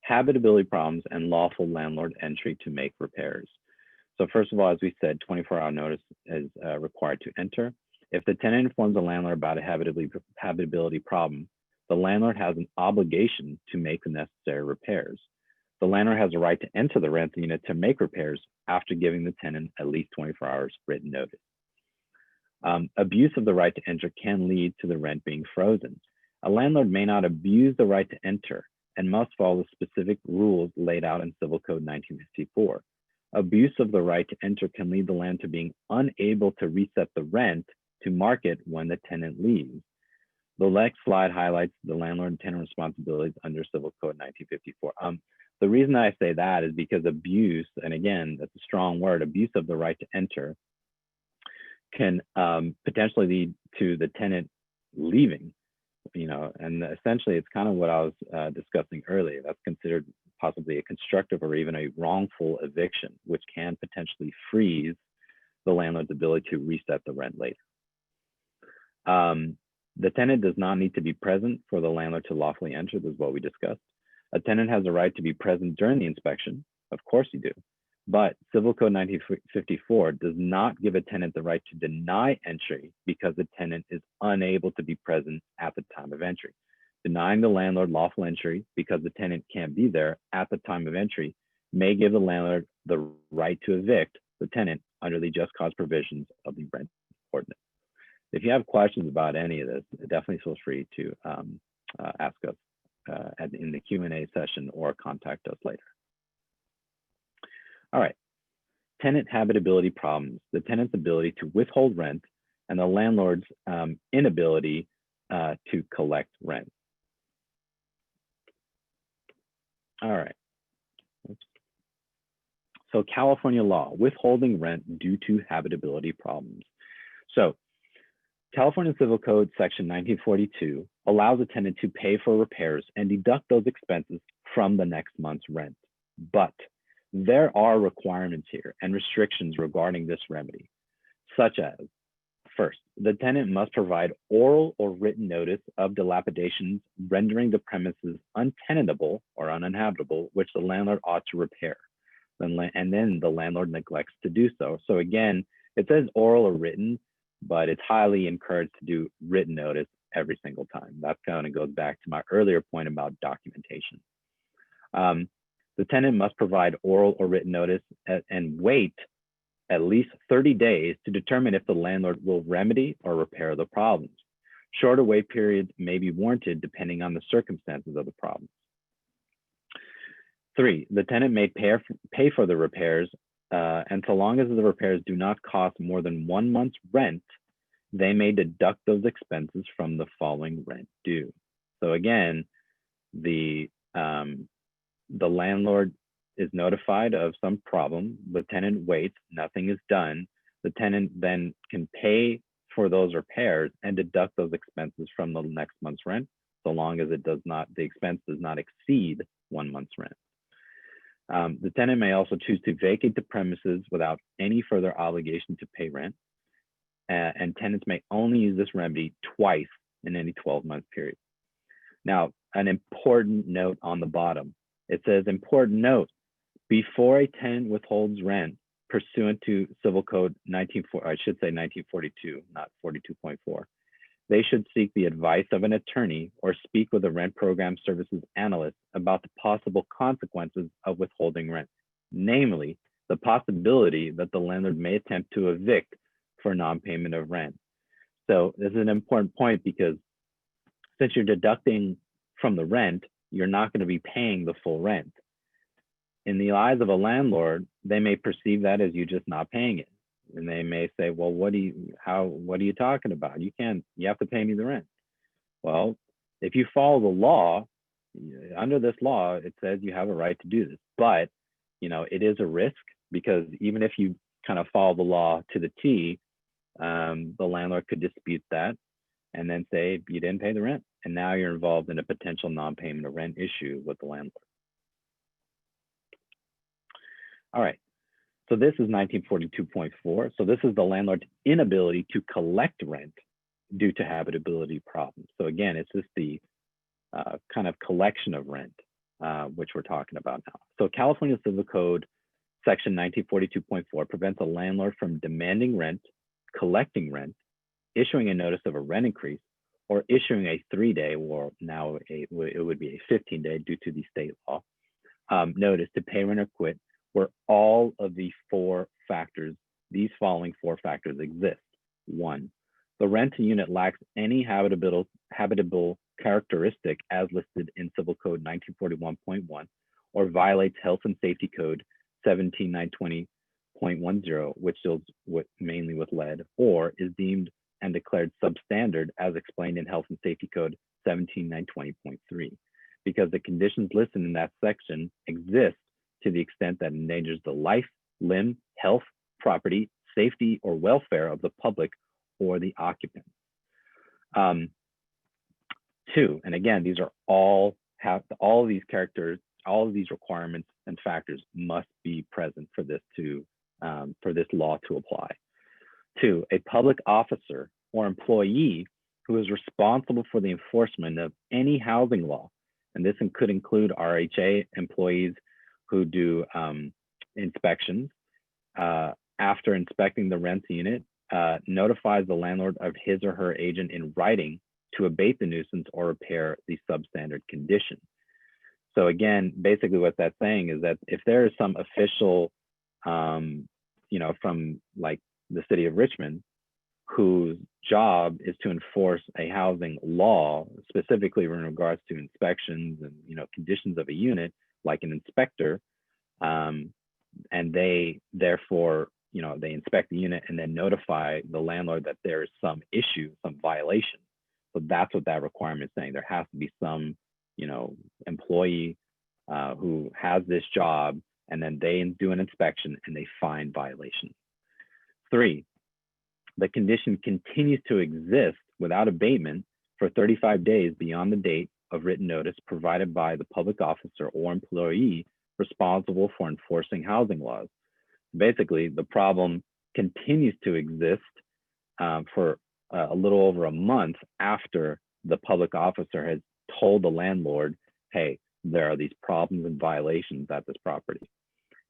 habitability problems and lawful landlord entry to make repairs. So first of all, as we said, 24-hour notice is required to enter. If the tenant informs the landlord about a habitability problem, the landlord has an obligation to make the necessary repairs. The landlord has a right to enter the rental unit to make repairs after giving the tenant at least 24 hours written notice. Abuse of the right to enter can lead to the rent being frozen. A landlord may not abuse the right to enter and must follow the specific rules laid out in Civil Code 1954. Abuse of the right to enter can lead the landlord to being unable to reset the rent to market when the tenant leaves. The next slide highlights the landlord and tenant responsibilities under Civil Code 1954. The reason I say that is because abuse, and again, that's a strong word, abuse of the right to enter can potentially lead to the tenant leaving, and essentially it's kind of what I was discussing earlier. That's considered possibly a constructive or even a wrongful eviction, which can potentially freeze the landlord's ability to reset the rent later. The tenant does not need to be present for the landlord to lawfully enter. This is what we discussed. A tenant has a right to be present during the inspection. Of course you do. But Civil Code 1954 does not give a tenant the right to deny entry because the tenant is unable to be present at the time of entry. Denying the landlord lawful entry because the tenant can't be there at the time of entry may give the landlord the right to evict the tenant under the just cause provisions of the rent ordinance. If you have questions about any of this, definitely feel free to ask us in the Q&A session or contact us later. All right, tenant habitability problems, the tenant's ability to withhold rent and the landlord's inability to collect rent. All right. Oops. So California law, withholding rent due to habitability problems. So California Civil Code Section 1942 allows a tenant to pay for repairs and deduct those expenses from the next month's rent. But there are requirements here and restrictions regarding this remedy, such as, first, the tenant must provide oral or written notice of dilapidations rendering the premises untenantable or uninhabitable, which the landlord ought to repair. And then the landlord neglects to do so. So again, it says oral or written, but it's highly encouraged to do written notice every single time. That kind of goes back to my earlier point about documentation. The tenant must provide oral or written notice and wait at least 30 days to determine if the landlord will remedy or repair the problems. Shorter wait periods may be warranted depending on the circumstances of the problems. 3, the tenant may pay for the repairs, and so long as the repairs do not cost more than 1 month's rent, they may deduct those expenses from the following rent due. So again, the landlord is notified of some problem, the tenant waits, nothing is done, the tenant then can pay for those repairs and deduct those expenses from the next month's rent, so long as the expense does not exceed 1 month's rent. The tenant may also choose to vacate the premises without any further obligation to pay rent, and tenants may only use this remedy twice in any 12-month period. Now, an important note on the bottom. It says, important note, before a tenant withholds rent pursuant to Civil Code 1942, not 42.4, they should seek the advice of an attorney or speak with a rent program services analyst about the possible consequences of withholding rent, namely the possibility that the landlord may attempt to evict for non-payment of rent. So this is an important point because since you're deducting from the rent, you're not going to be paying the full rent. In the eyes of a landlord, they may perceive that as you just not paying it. And they may say, well, what are you talking about? You have to pay me the rent. Well, if you follow the law, under this law, it says you have a right to do this, but it is a risk because even if you kind of follow the law to the T, the landlord could dispute that and then say you didn't pay the rent. And now you're involved in a potential non-payment of rent issue with the landlord. All right, so this is 1942.4. So this is the landlord's inability to collect rent due to habitability problems. So again, it's just the kind of collection of rent, which we're talking about now. So California Civil Code Section 1942.4 prevents a landlord from demanding rent, collecting rent, issuing a notice of a rent increase, or issuing a 3-day, or now it would be a 15-day due to the state law, notice to pay rent or quit, where all of these following four factors exist. 1, the rent unit lacks any habitable characteristic as listed in Civil Code 1941.1, or violates Health and Safety Code 17920.10, which deals mainly with lead, or is deemed and declared substandard as explained in Health and Safety Code 17920.3, because the conditions listed in that section exist to the extent that endangers the life, limb, health, property, safety, or welfare of the public or the occupant. 2, and again, these are all of these characters, all of these requirements and factors must be present for this law to apply. 2, a public officer or employee who is responsible for the enforcement of any housing law, and this could include RHA employees who do inspections, after inspecting the rent unit, notifies the landlord of his or her agent in writing to abate the nuisance or repair the substandard condition. So again, basically what that's saying is that if there is some official, from like the city of Richmond, whose job is to enforce a housing law, specifically in regards to inspections and conditions of a unit, like an inspector, and they therefore they inspect the unit and then notify the landlord that there is some issue, some violation. So that's what that requirement is saying. There has to be some employee who has this job, and then they do an inspection and they find violations. 3, the condition continues to exist without abatement for 35 days beyond the date of written notice provided by the public officer or employee responsible for enforcing housing laws. Basically, the problem continues to exist for a little over a month after the public officer has told the landlord, hey, there are these problems and violations at this property.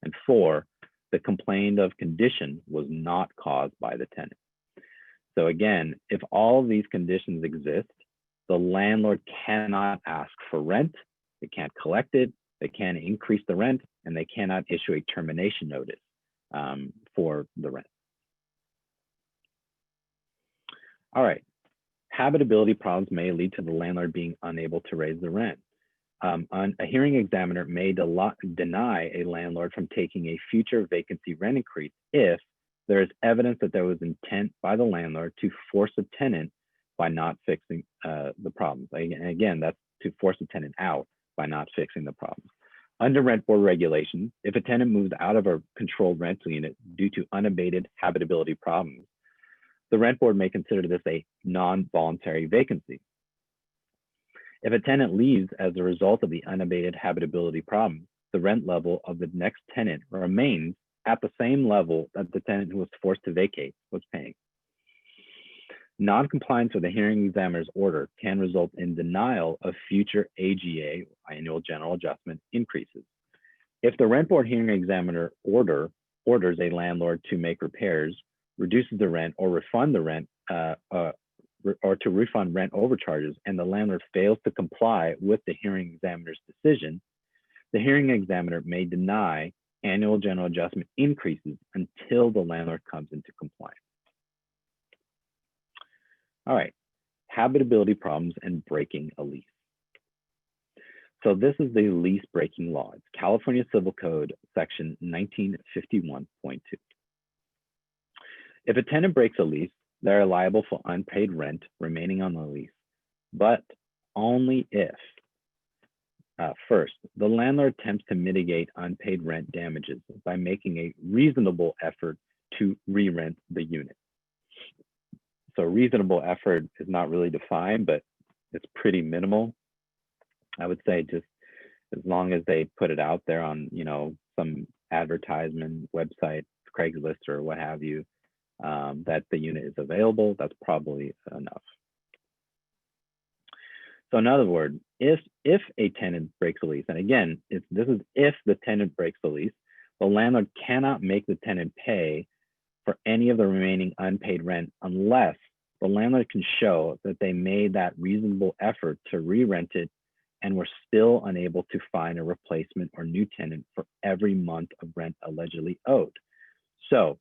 And 4, the complaint of condition was not caused by the tenant. So again, if all of these conditions exist, the landlord cannot ask for rent, they can't collect it, they can't increase the rent, and they cannot issue a termination notice for the rent. All right, habitability problems may lead to the landlord being unable to raise the rent. A hearing examiner may deny a landlord from taking a future vacancy rent increase if there is evidence that there was intent by the landlord to force a tenant by not fixing the problems. And again, that's to force a tenant out by not fixing the problems. Under rent board regulations, if a tenant moves out of a controlled rental unit due to unabated habitability problems, the rent board may consider this a non-voluntary vacancy. If a tenant leaves as a result of the unabated habitability problem, the rent level of the next tenant remains at the same level that the tenant who was forced to vacate was paying. Non-compliance with the hearing examiner's order can result in denial of future AGA, annual general adjustment, increases. If the rent board hearing examiner orders a landlord to make repairs, reduces the rent, or refund the rent, or to refund rent overcharges, and the landlord fails to comply with the hearing examiner's decision, the hearing examiner may deny annual general adjustment increases until the landlord comes into compliance. All right, habitability problems and breaking a lease. So this is the lease breaking law. It's California Civil Code, section 1951.2. If a tenant breaks a lease, they are liable for unpaid rent remaining on the lease, but only if, first, the landlord attempts to mitigate unpaid rent damages by making a reasonable effort to re-rent the unit. So reasonable effort is not really defined, but it's pretty minimal. I would say just as long as they put it out there on, some advertisement website, Craigslist or what have you, that the unit is available, that's probably enough. So in other words, if a tenant breaks a lease, and again, this is if the tenant breaks the lease, the landlord cannot make the tenant pay for any of the remaining unpaid rent unless the landlord can show that they made that reasonable effort to re-rent it and were still unable to find a replacement or new tenant for every month of rent allegedly owed. So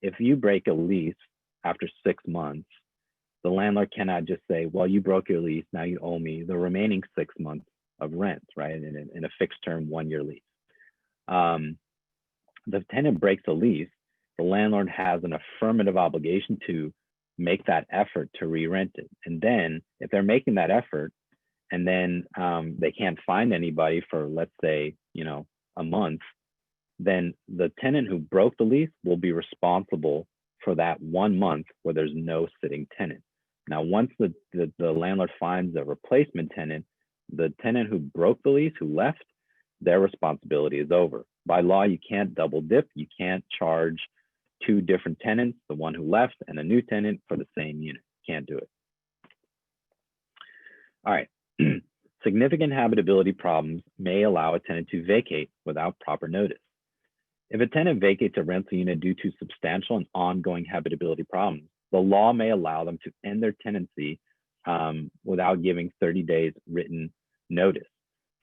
if you break a lease after 6 months, the landlord cannot just say, well, you broke your lease, now you owe me the remaining 6 months of rent, right? In a fixed term 1-year lease. The tenant breaks a lease, the landlord has an affirmative obligation to make that effort to re-rent it. And then if they're making that effort and then they can't find anybody for, let's say, a month, then the tenant who broke the lease will be responsible for that 1 month where there's no sitting tenant. Now, once the landlord finds a replacement tenant, the tenant who broke the lease, who left, their responsibility is over. By law, you can't double dip. You can't charge 2 different tenants, the one who left and a new tenant for the same unit. Can't do it. All right. Significant habitability problems may allow a tenant to vacate without proper notice. If a tenant vacates a rental unit due to substantial and ongoing habitability problems, the law may allow them to end their tenancy without giving 30 days written notice.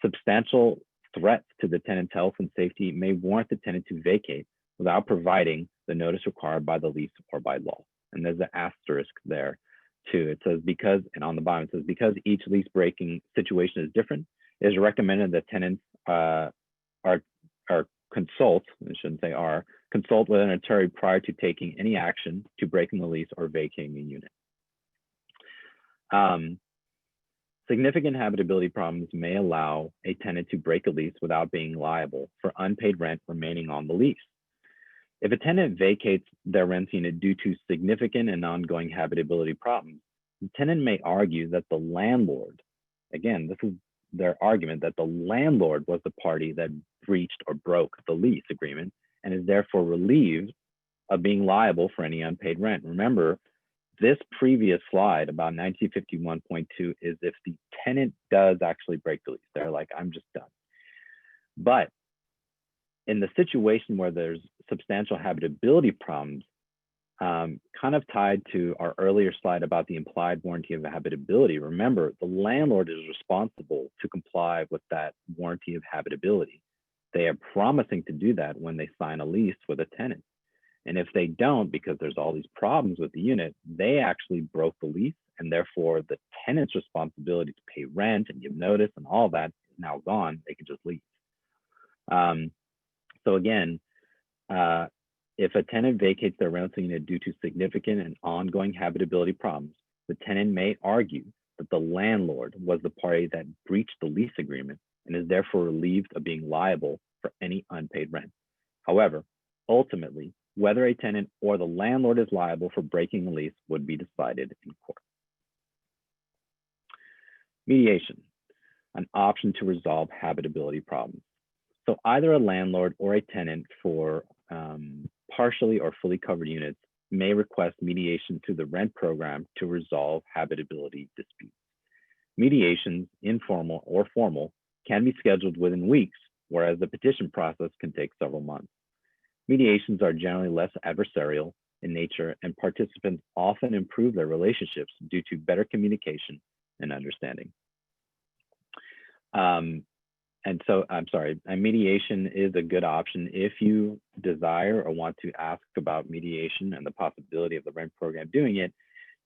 Substantial threats to the tenant's health and safety may warrant the tenant to vacate without providing the notice required by the lease or by law. And there's an asterisk there too. It says because, and on the bottom it says, because each lease breaking situation is different, it is recommended that tenants consult with an attorney prior to taking any action to breaking the lease or vacating a unit. Significant habitability problems may allow a tenant to break a lease without being liable for unpaid rent remaining on the lease. If a tenant vacates their rent unit due to significant and ongoing habitability problems, the tenant may argue that the landlord, again, this is their argument, that the landlord was the party that breached or broke the lease agreement and is therefore relieved of being liable for any unpaid rent. Remember, this previous slide about 1951.2 is if the tenant does actually break the lease. They're like, I'm just done. But in the situation where there's substantial habitability problems, kind of tied to our earlier slide about the implied warranty of habitability, remember, the landlord is responsible to comply with that warranty of habitability. They are promising to do that when they sign a lease with a tenant. And if they don't, because there's all these problems with the unit, they actually broke the lease, and therefore the tenant's responsibility to pay rent and give notice and all that is now gone. They can just leave. So again, if a tenant vacates their rental unit due to significant and ongoing habitability problems, the tenant may argue that the landlord was the party that breached the lease agreement and is therefore relieved of being liable for any unpaid rent. However, ultimately, whether a tenant or the landlord is liable for breaking the lease would be decided in court. Mediation, an option to resolve habitability problems. So either a landlord or a tenant for partially or fully covered units may request mediation through the rent program to resolve habitability disputes. Mediations, informal or formal, can be scheduled within weeks, whereas the petition process can take several months. Mediations are generally less adversarial in nature, and participants often improve their relationships due to better communication and understanding. Mediation is a good option if you desire or want to ask about mediation and the possibility of the rent program doing it.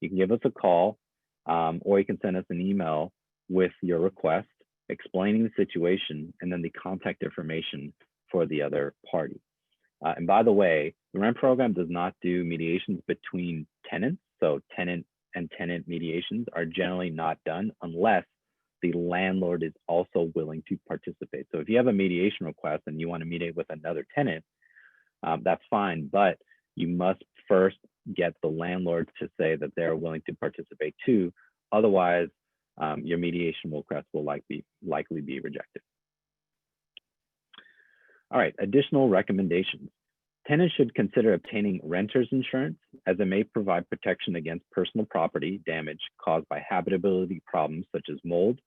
You can give us a call, or you can send us an email with your request, explaining the situation, and then the contact information for the other party. And by the way, the rent program does not do mediations between tenants. So tenant and tenant mediations are generally not done unless the landlord is also willing to participate. So if you have a mediation request and you want to mediate with another tenant, that's fine, but you must first get the landlord to say that they're willing to participate too. Otherwise, your mediation request will likely be rejected. All right, additional recommendations. Tenants should consider obtaining renter's insurance, as it may provide protection against personal property damage caused by habitability problems such as mold,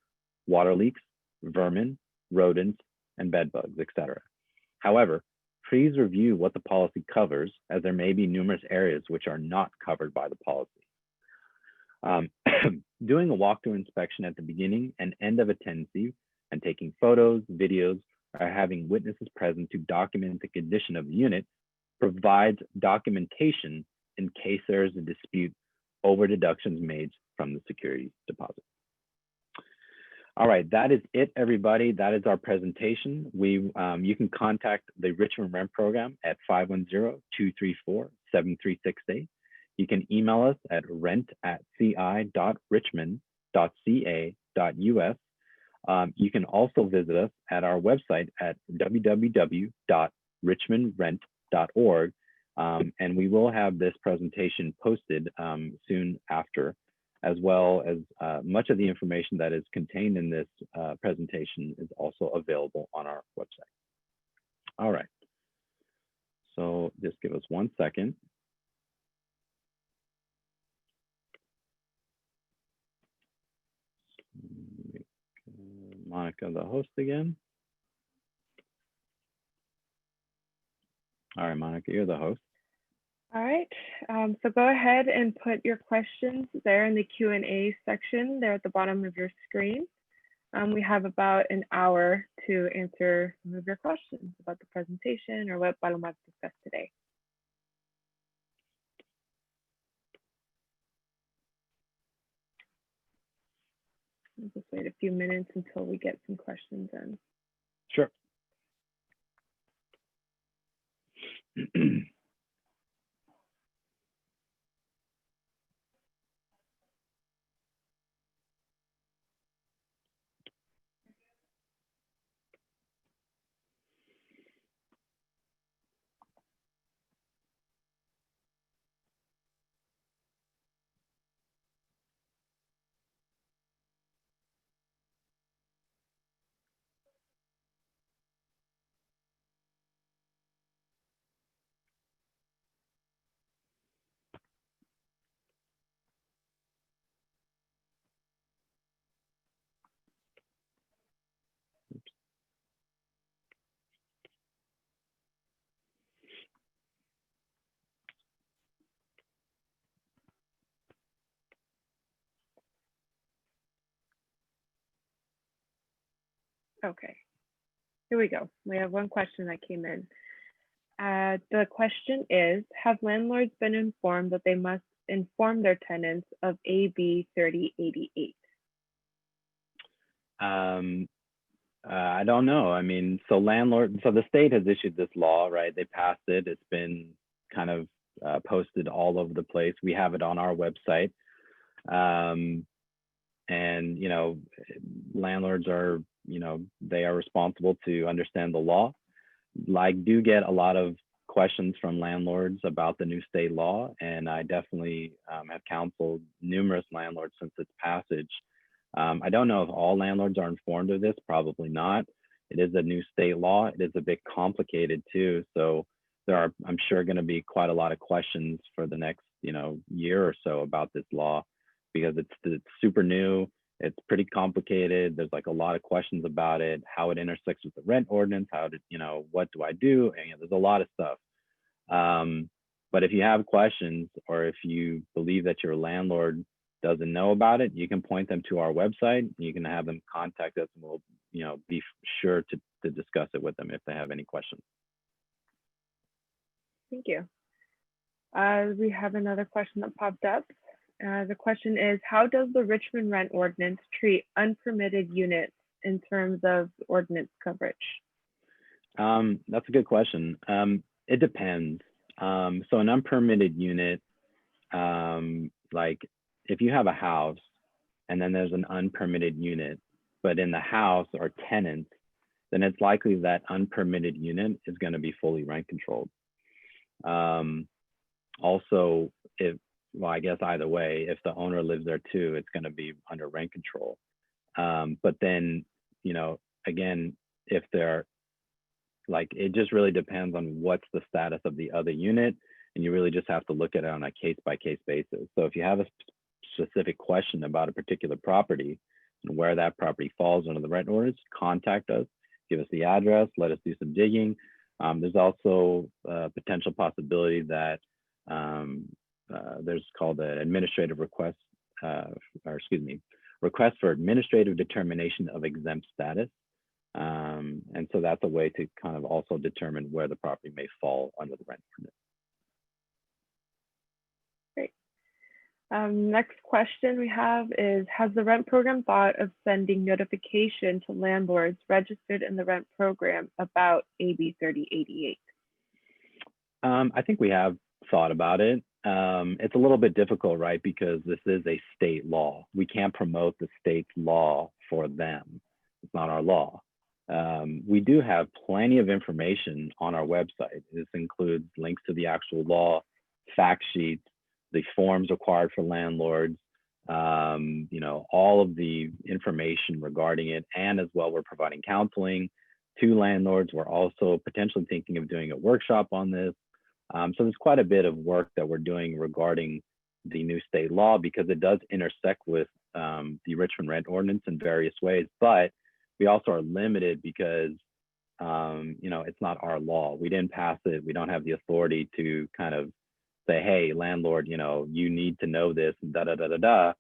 water leaks, vermin, rodents, and bed bugs, etc. However, please review what the policy covers, as there may be numerous areas which are not covered by the policy. Doing a walkthrough inspection at the beginning and end of a tenancy and taking photos, videos, or having witnesses present to document the condition of the unit provides documentation in case there is a dispute over deductions made from the security deposit. All right, that is it, everybody. That is our presentation. You can contact the Richmond Rent Program at 510-234-7368. You can email us at rent@ci.richmond.ca.us. You can also visit us at our website at www.richmondrent.org, and we will have this presentation posted soon after, as well as much of the information that is contained in this presentation is also available on our website. All right, so just give us 1 second. Monica, the host again. All right, Monica, you're the host. All right, so go ahead and put your questions there in the Q&A section there at the bottom of your screen. We have about an hour to answer some of your questions about the presentation or what Paloma discussed today. We'll just wait a few minutes until we get some questions in. Sure. Okay, here we go. We have one question that came in. The question is, have landlords been informed that they must inform their tenants of AB 3088? I don't know. I mean, so the state has issued this law, right? They passed it. It's been kind of posted all over the place. We have it on our website. And, you know, landlords are, you know, they are responsible to understand the law. I do get a lot of questions from landlords about the new state law, and I definitely have counseled numerous landlords since its passage. I don't know if all landlords are informed of this, probably not. It is a new state law. It is a bit complicated too. So I'm sure, going to be quite a lot of questions for the next, year or so about this law, because it's super new. It's pretty complicated. There's like a lot of questions about it, how it intersects with the rent ordinance, what do I do? And there's a lot of stuff. But if you have questions, or if you believe that your landlord doesn't know about it, you can point them to our website. You can have them contact us, and we'll, be sure to discuss it with them if they have any questions. Thank you. We have another question that popped up. The question is, how does the Richmond Rent Ordinance treat unpermitted units in terms of ordinance coverage? That's a good question. It depends. So an unpermitted unit, like if you have a house and then there's an unpermitted unit, but in the house are tenants, then it's likely that unpermitted unit is going to be fully rent controlled. Also, I guess either way, if the owner lives there too, it's going to be under rent control. But then, again, if they're it just really depends on what's the status of the other unit, and you really just have to look at it on a case-by-case basis. So if you have a specific question about a particular property and where that property falls under the rent ordinance, contact us, give us the address, let us do some digging. There's also a potential possibility that there's called an administrative request, request for administrative determination of exempt status. And so that's a way to kind of also determine where the property may fall under the rent ordinance. Great. Next question we have is, has the rent program thought of sending notification to landlords registered in the rent program about AB 3088? I think we have thought about it. It's a little bit difficult, right? Because this is a state law. We can't promote the state's law for them. It's not our law. We do have plenty of information on our website. This includes links to the actual law, fact sheets, the forms required for landlords, all of the information regarding it. And as well, we're providing counseling to landlords. We're also potentially thinking of doing a workshop on this. So there's quite a bit of work that we're doing regarding the new state law, because it does intersect with the Richmond Rent Ordinance in various ways. But we also are limited because, it's not our law. We didn't pass it. We don't have the authority to kind of say, hey, landlord, you need to know this, and da-da-da-da-da.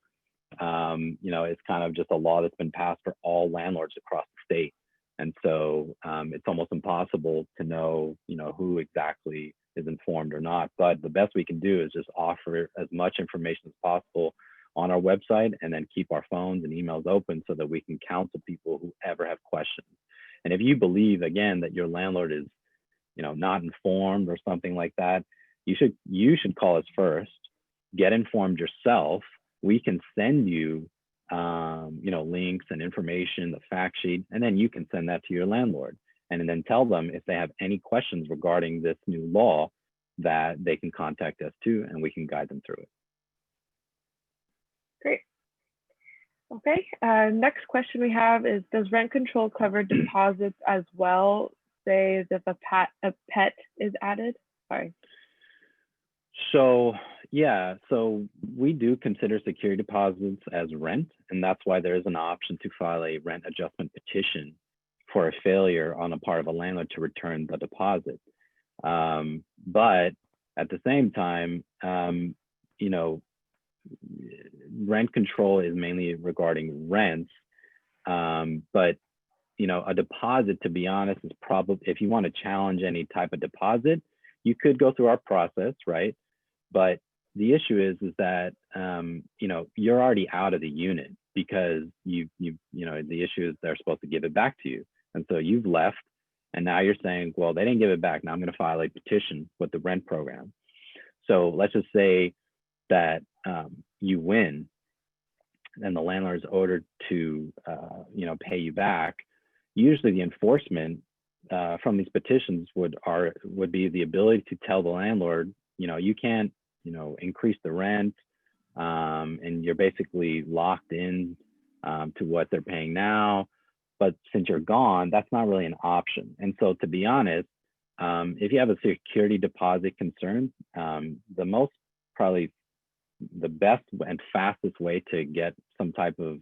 It's kind of just a law that's been passed for all landlords across the state. And so it's almost impossible to know, who exactly is informed or not. But the best we can do is just offer as much information as possible on our website, and then keep our phones and emails open so that we can counsel people who ever have questions. And if you believe, again, that your landlord is, not informed or something like that, you should call us first, get informed yourself. We can send you, links and information, the fact sheet, and then you can send that to your landlord, and then tell them if they have any questions regarding this new law, that they can contact us too, and we can guide them through it. Great. Okay, next question we have is, does rent control cover deposits as well, say as if a pet is added? Sorry. So yeah, so we do consider security deposits as rent, and that's why there is an option to file a rent adjustment petition for a failure on the part of a landlord to return the deposit. But at the same time, rent control is mainly regarding rents. But a deposit, to be honest, is probably, if you want to challenge any type of deposit, you could go through our process, right? But the issue is that you're already out of the unit, because the issue is they're supposed to give it back to you, and so you've left, and now you're saying, well, they didn't give it back. Now I'm going to file a petition with the rent program. So let's just say that you win, and the landlord is ordered to pay you back. Usually the enforcement from these petitions would be the ability to tell the landlord, you can't increase the rent, and you're basically locked in to what they're paying now. But since you're gone, that's not really an option. And so, to be honest, If you have a security deposit concern, probably the best and fastest way to get some type of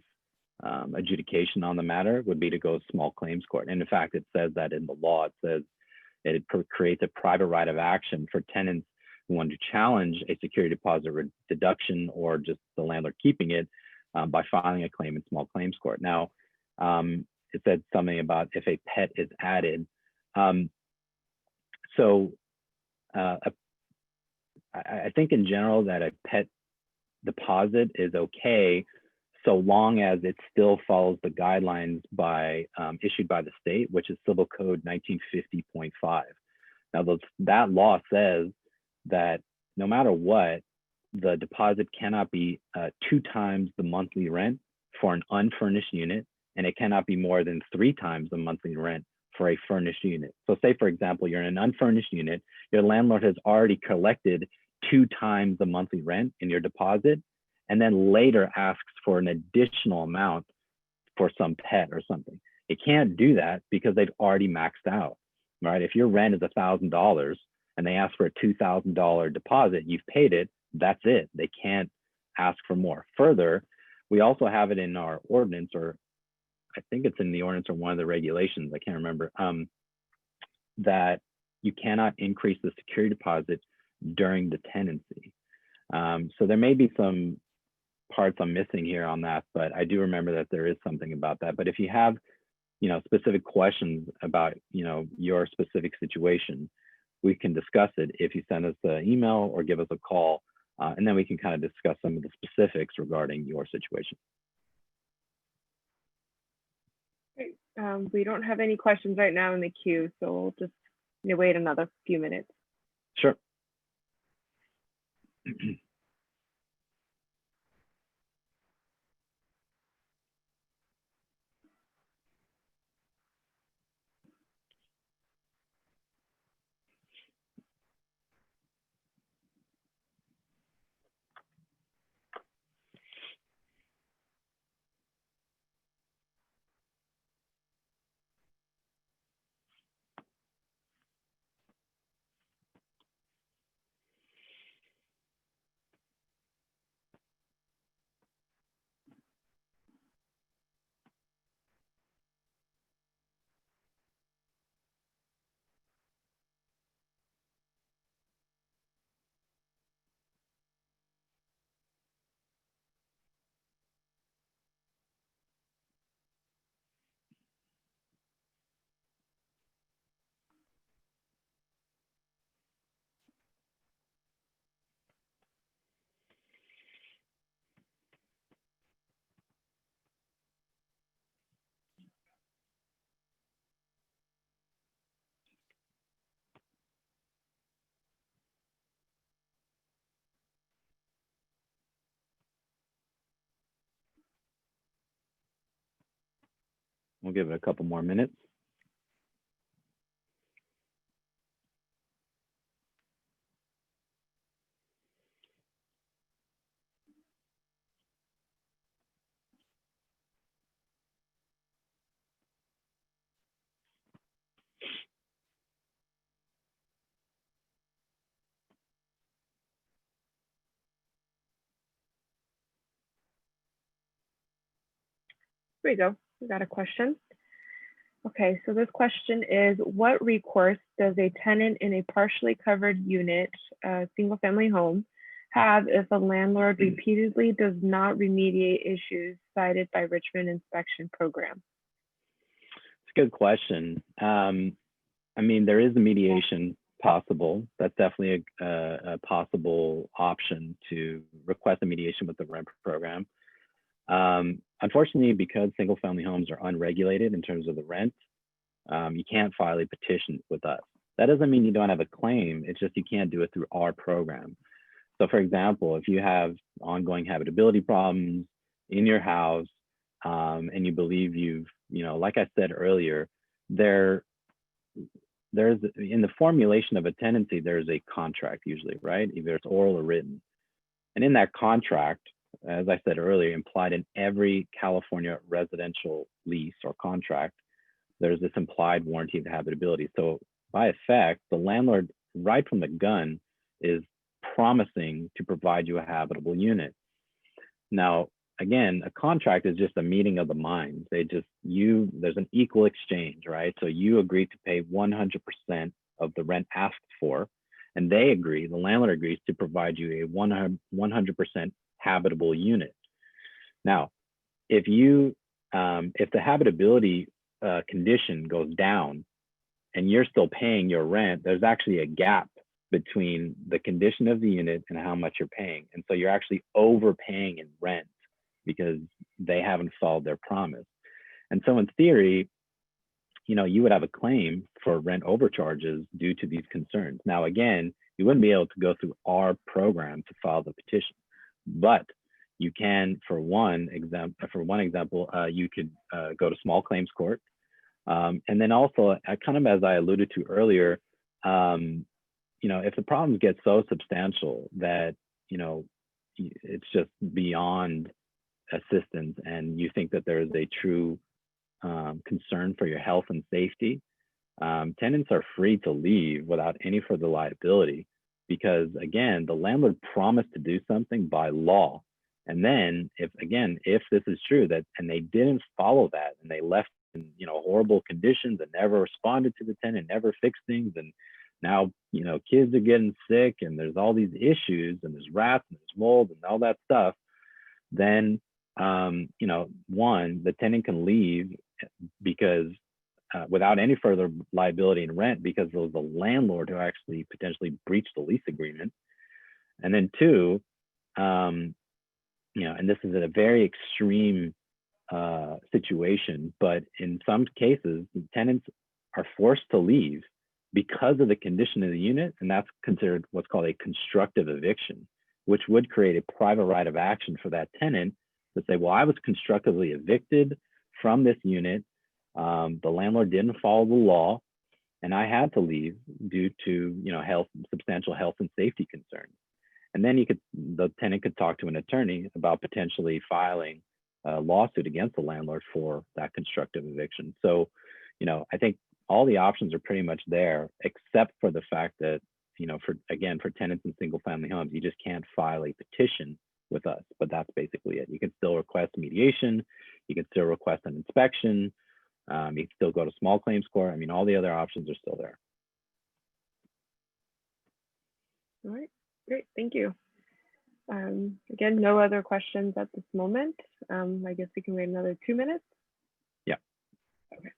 adjudication on the matter would be to go to small claims court. And in fact, it says that in the law. It says it creates a private right of action for tenants who want to challenge a security deposit deduction or just the landlord keeping it by filing a claim in small claims court. Now, it said something about if a pet is added. I think in general that a pet deposit is okay so long as it still follows the guidelines issued by the state, which is Civil Code 1950.5. Now, that law says that no matter what, the deposit cannot be 2 times the monthly rent for an unfurnished unit, and it cannot be more than 3 times the monthly rent for a furnished unit. So say, for example, you're in an unfurnished unit, your landlord has already collected 2 times the monthly rent in your deposit, and then later asks for an additional amount for some pet or something. It can't do that because they've already maxed out, right? If your rent is $1,000 and they ask for a $2,000 deposit, you've paid it, that's it. They can't ask for more. Further, we also have it in our ordinance, or I think it's in the ordinance or one of the regulations, I can't remember, that you cannot increase the security deposit during the tenancy. So there may be some parts I'm missing here on that, but I do remember that there is something about that. But if you have, specific questions about, your specific situation, we can discuss it if you send us an email or give us a call, and then we can kind of discuss some of the specifics regarding your situation. Great. We don't have any questions right now in the queue, so we'll just wait another few minutes. Sure. We'll give it a couple more minutes. Here we go. We got a question. Okay, so this question is, what recourse does a tenant in a partially covered unit, single-family home, have if a landlord repeatedly does not remediate issues cited by Richmond inspection program? It's a good question. I mean, there is a mediation possible. That's definitely a possible option to request a mediation with the rent program. Unfortunately, because single family homes are unregulated in terms of the rent, you can't file a petition with us. That doesn't mean you don't have a claim. It's just you can't do it through our program. So for example, if you have ongoing habitability problems in your house, and you believe like I said earlier, there's in the formulation of a tenancy, there's a contract usually, right? Either it's oral or written. And in that contract, as I said earlier, implied in every California residential lease or contract, there's this implied warranty of habitability. So by effect, the landlord, right from the gun, is promising to provide you a habitable unit. Now, again, a contract is just a meeting of the minds. There's an equal exchange, right? So you agree to pay 100% of the rent asked for, and the landlord agrees to provide you a 100% habitable unit. Now, if the habitability condition goes down and you're still paying your rent, there's actually a gap between the condition of the unit and how much you're paying. And so you're actually overpaying in rent because they haven't followed their promise. And so in theory, you would have a claim for rent overcharges due to these concerns. Now, again, you wouldn't be able to go through our program to file the petition, but you can, for one example, you could go to small claims court. And then also, kind of as I alluded to earlier, if the problems get so substantial that, it's just beyond assistance and you think that there is a true concern for your health and safety, tenants are free to leave without any further liability because, again, the landlord promised to do something by law. And then if this is true and they didn't follow that and they left in, horrible conditions and never responded to the tenant, never fixed things, and now, kids are getting sick and there's all these issues and there's rats and there's mold and all that stuff, then, the tenant can leave because without any further liability in rent because it was the landlord who actually potentially breached the lease agreement. And then two, and this is a very extreme situation, but in some cases, the tenants are forced to leave because of the condition of the unit, and that's considered what's called a constructive eviction, which would create a private right of action for that tenant to say, well, I was constructively evicted from this unit. The landlord didn't follow the law, and I had to leave due to substantial health and safety concerns. And then the tenant could talk to an attorney about potentially filing a lawsuit against the landlord for that constructive eviction. So, I think all the options are pretty much there, except for the fact that, for tenants in single family homes, you just can't file a petition with us, but that's basically it. You can still request mediation. You can still request an inspection. You can still go to small claims court. I mean, all the other options are still there. All right, great, thank you. Again, no other questions at this moment. I guess we can wait another 2 minutes. Yeah. Okay.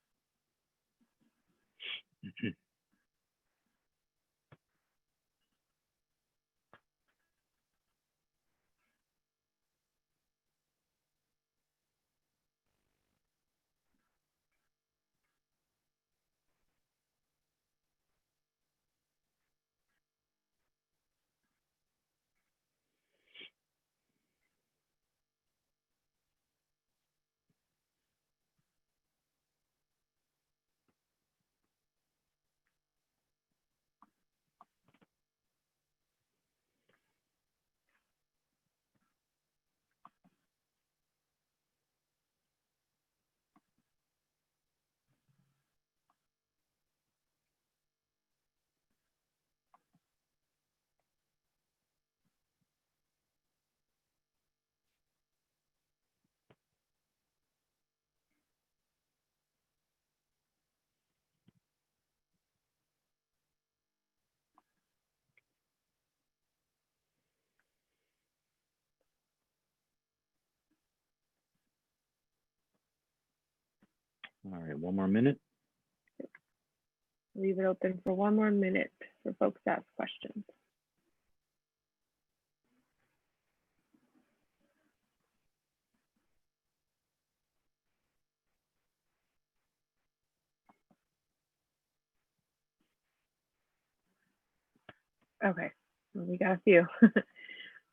All right, one more minute. Leave it open for 1 more minute for folks to ask questions. Okay, well, we got a few,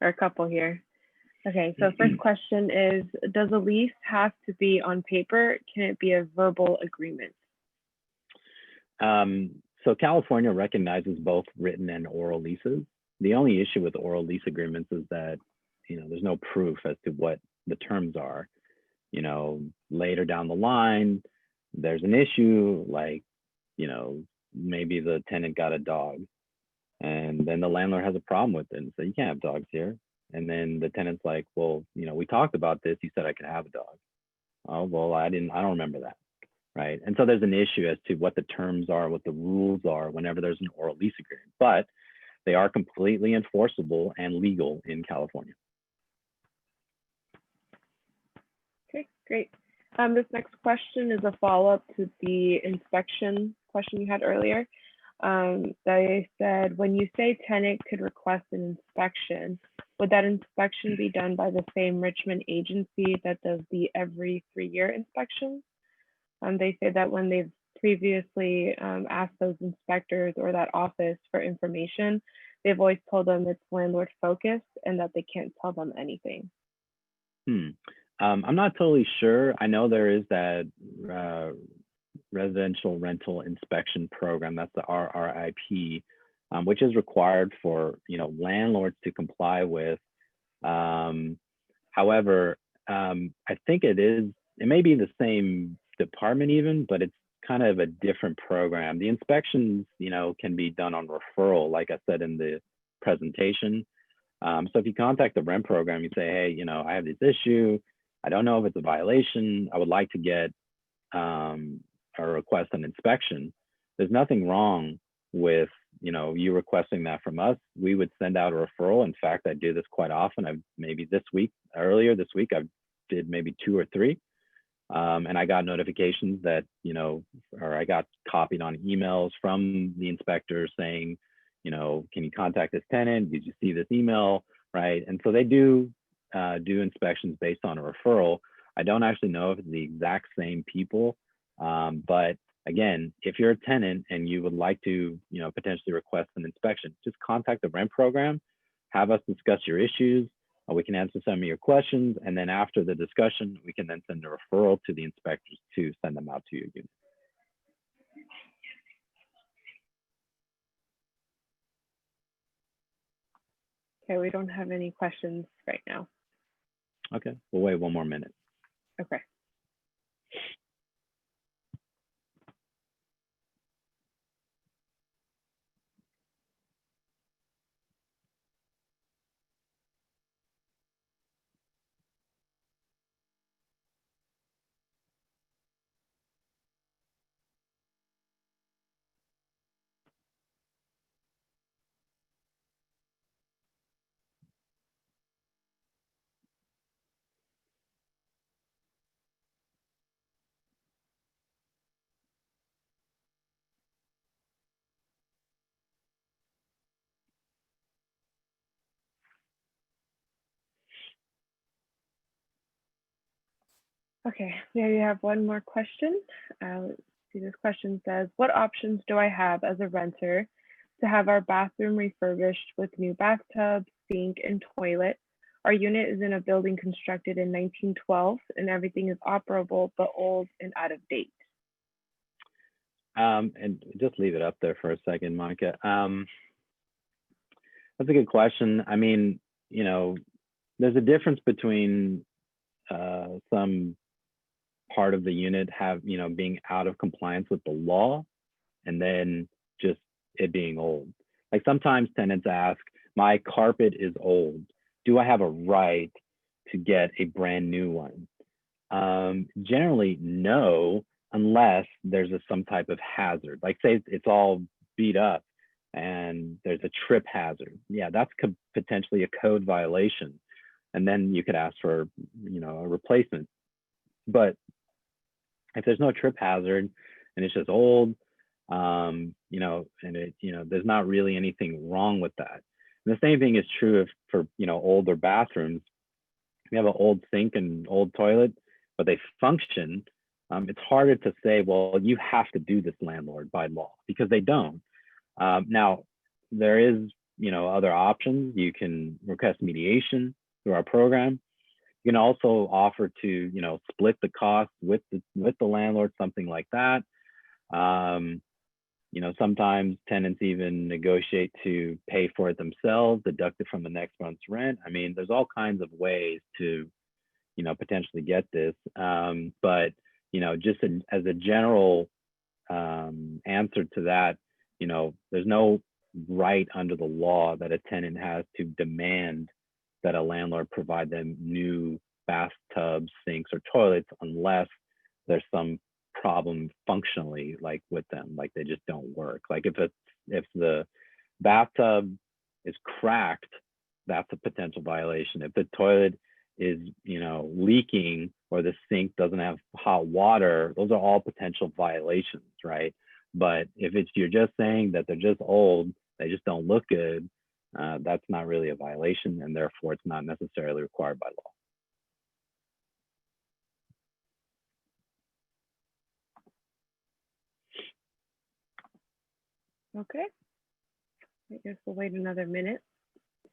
or a couple here. Okay, so first question is, does a lease have to be on paper? Can it be a verbal agreement? So California recognizes both written and oral leases. The only issue with oral lease agreements is that, there's no proof as to what the terms are. Later down the line, there's an issue like, maybe the tenant got a dog, and then the landlord has a problem with it and say, you can't have dogs here. And then the tenant's like, well, we talked about this. You said I could have a dog. Oh, well, I don't remember that. Right. And so there's an issue as to what the terms are, what the rules are whenever there's an oral lease agreement, but they are completely enforceable and legal in California. Okay, great. This next question is a follow-up to the inspection question you had earlier. They said, when you say tenant could request an inspection, would that inspection be done by the same Richmond agency that does the every 3-year inspections? They say that when they've previously asked those inspectors or that office for information, they've always told them it's landlord focused and that they can't tell them anything. I'm not totally sure. I know there is that residential rental inspection program, that's the RRIP, which is required for landlords to comply with. However, I think it may be the same department even, but it's kind of a different program. The inspections, can be done on referral, like I said in the presentation. So if you contact the rent program, you say, hey, I have this issue. I don't know if it's a violation. I would like to get or request an inspection. There's nothing wrong with you requesting that from us. We would send out a referral. In fact, I do this quite often. Earlier this week I did maybe 2 or 3, and I got notifications that or I got copied on emails from the inspector saying, can you contact this tenant? Did you see this email? Right. And so they do inspections based on a referral. I don't actually know if it's the exact same people. But again, if you're a tenant and you would like to, potentially request an inspection, just contact the rent program, have us discuss your issues. We can answer some of your questions. And then after the discussion, we can then send a referral to the inspectors to send them out to your unit. Okay, we don't have any questions right now. Okay, we'll wait 1 more minute. Okay. Okay, there you have one more question. Let's see, this question says, what options do I have as a renter to have our bathroom refurbished with new bathtub, sink, and toilet? Our unit is in a building constructed in 1912 and everything is operable but old and out of date. And just leave it up there for a second, Monica. That's a good question. I mean, there's a difference between some part of the unit being out of compliance with the law and then just it being old. Like sometimes tenants ask, my carpet is old. Do I have a right to get a brand new one? Generally, no, unless there's some type of hazard. Like say it's all beat up and there's a trip hazard. Yeah, that's potentially a code violation. And then you could ask for, a replacement. But if there's no trip hazard and it's just old, and there's not really anything wrong with that. And the same thing is true for older bathrooms. If you have an old sink and old toilet, but they function, it's harder to say, well, you have to do this, landlord, by law, because they don't. Now, there is, other options. You can request mediation through our program. You can also offer to, split the cost with the landlord, something like that. Sometimes tenants even negotiate to pay for it themselves, deduct it from the next month's rent. I mean, there's all kinds of ways to, potentially get this. But, just as a general answer to that, there's no right under the law that a tenant has to demand that a landlord provide them new bathtubs, sinks, or toilets unless there's some problem functionally, like with them, like they just don't work. Like if the bathtub is cracked, that's a potential violation. If the toilet is leaking, or the sink doesn't have hot water, those are all potential violations, right? But if you're just saying that they're just old, they just don't look good, that's not really a violation, and therefore it's not necessarily required by law. Okay. I guess we'll wait another minute,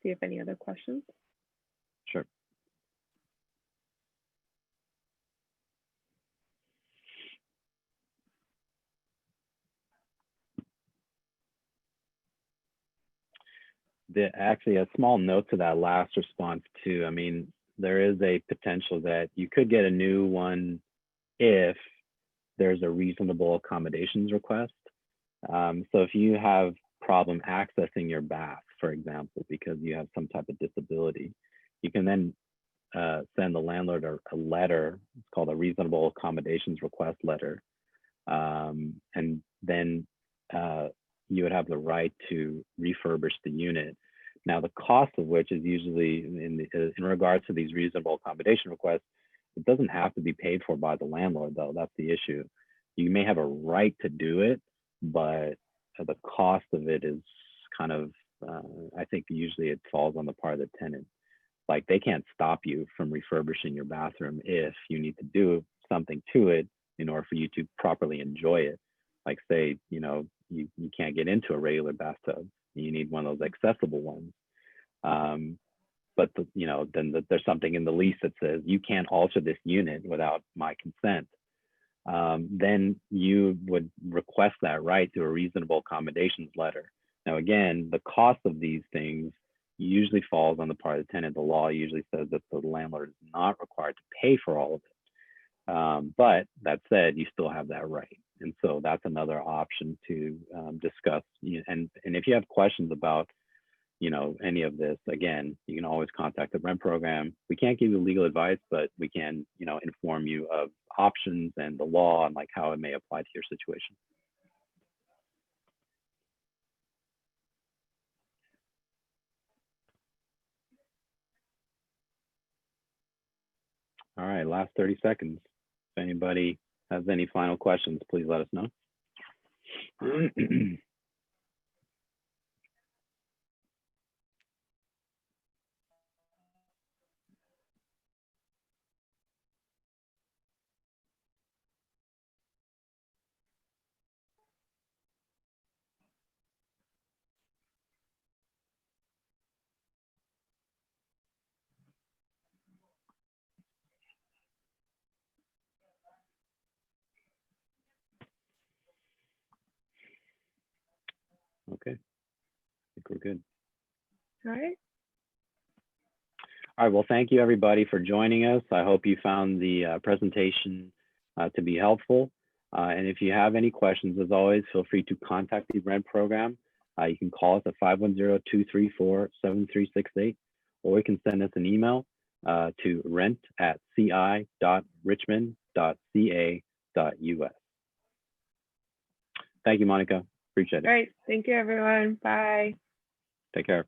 see if any other questions. Sure. Actually, a small note to that last response too. I mean, there is a potential that you could get a new one if there's a reasonable accommodations request. So if you have problem accessing your bath, for example, because you have some type of disability, you can then send the landlord a letter. It's called a reasonable accommodations request letter. And then you would have the right to refurbish the unit. Now, the cost of which is usually in regards to these reasonable accommodation requests, it doesn't have to be paid for by the landlord, though. That's the issue. You may have a right to do it, but the cost of it is kind of, I think usually it falls on the part of the tenant. Like, they can't stop you from refurbishing your bathroom if you need to do something to it in order for you to properly enjoy it. Like, say, you can't get into a regular bathtub, you need one of those accessible ones. But then there's something in the lease that says you can't alter this unit without my consent. Then you would request that right through a reasonable accommodations letter. Now, again, the cost of these things usually falls on the part of the tenant. The law usually says that the landlord is not required to pay for all of it. But that said, you still have that right. And so that's another option to discuss. And if you have questions about any of this, again, you can always contact the rent program. We can't give you legal advice, but we can, inform you of options and the law and like how it may apply to your situation. All right, last 30 seconds. If anybody has any final questions, please let us know. Okay, I think we're good. All right. All right, well, thank you everybody for joining us. I hope you found the presentation to be helpful. And if you have any questions, as always, feel free to contact the rent program. You can call us at 510-234-7368, or you can send us an email to rent@ci.richmond.ca.us. Thank you, Monica. Appreciate it. All right. Thank you, everyone. Bye. Take care.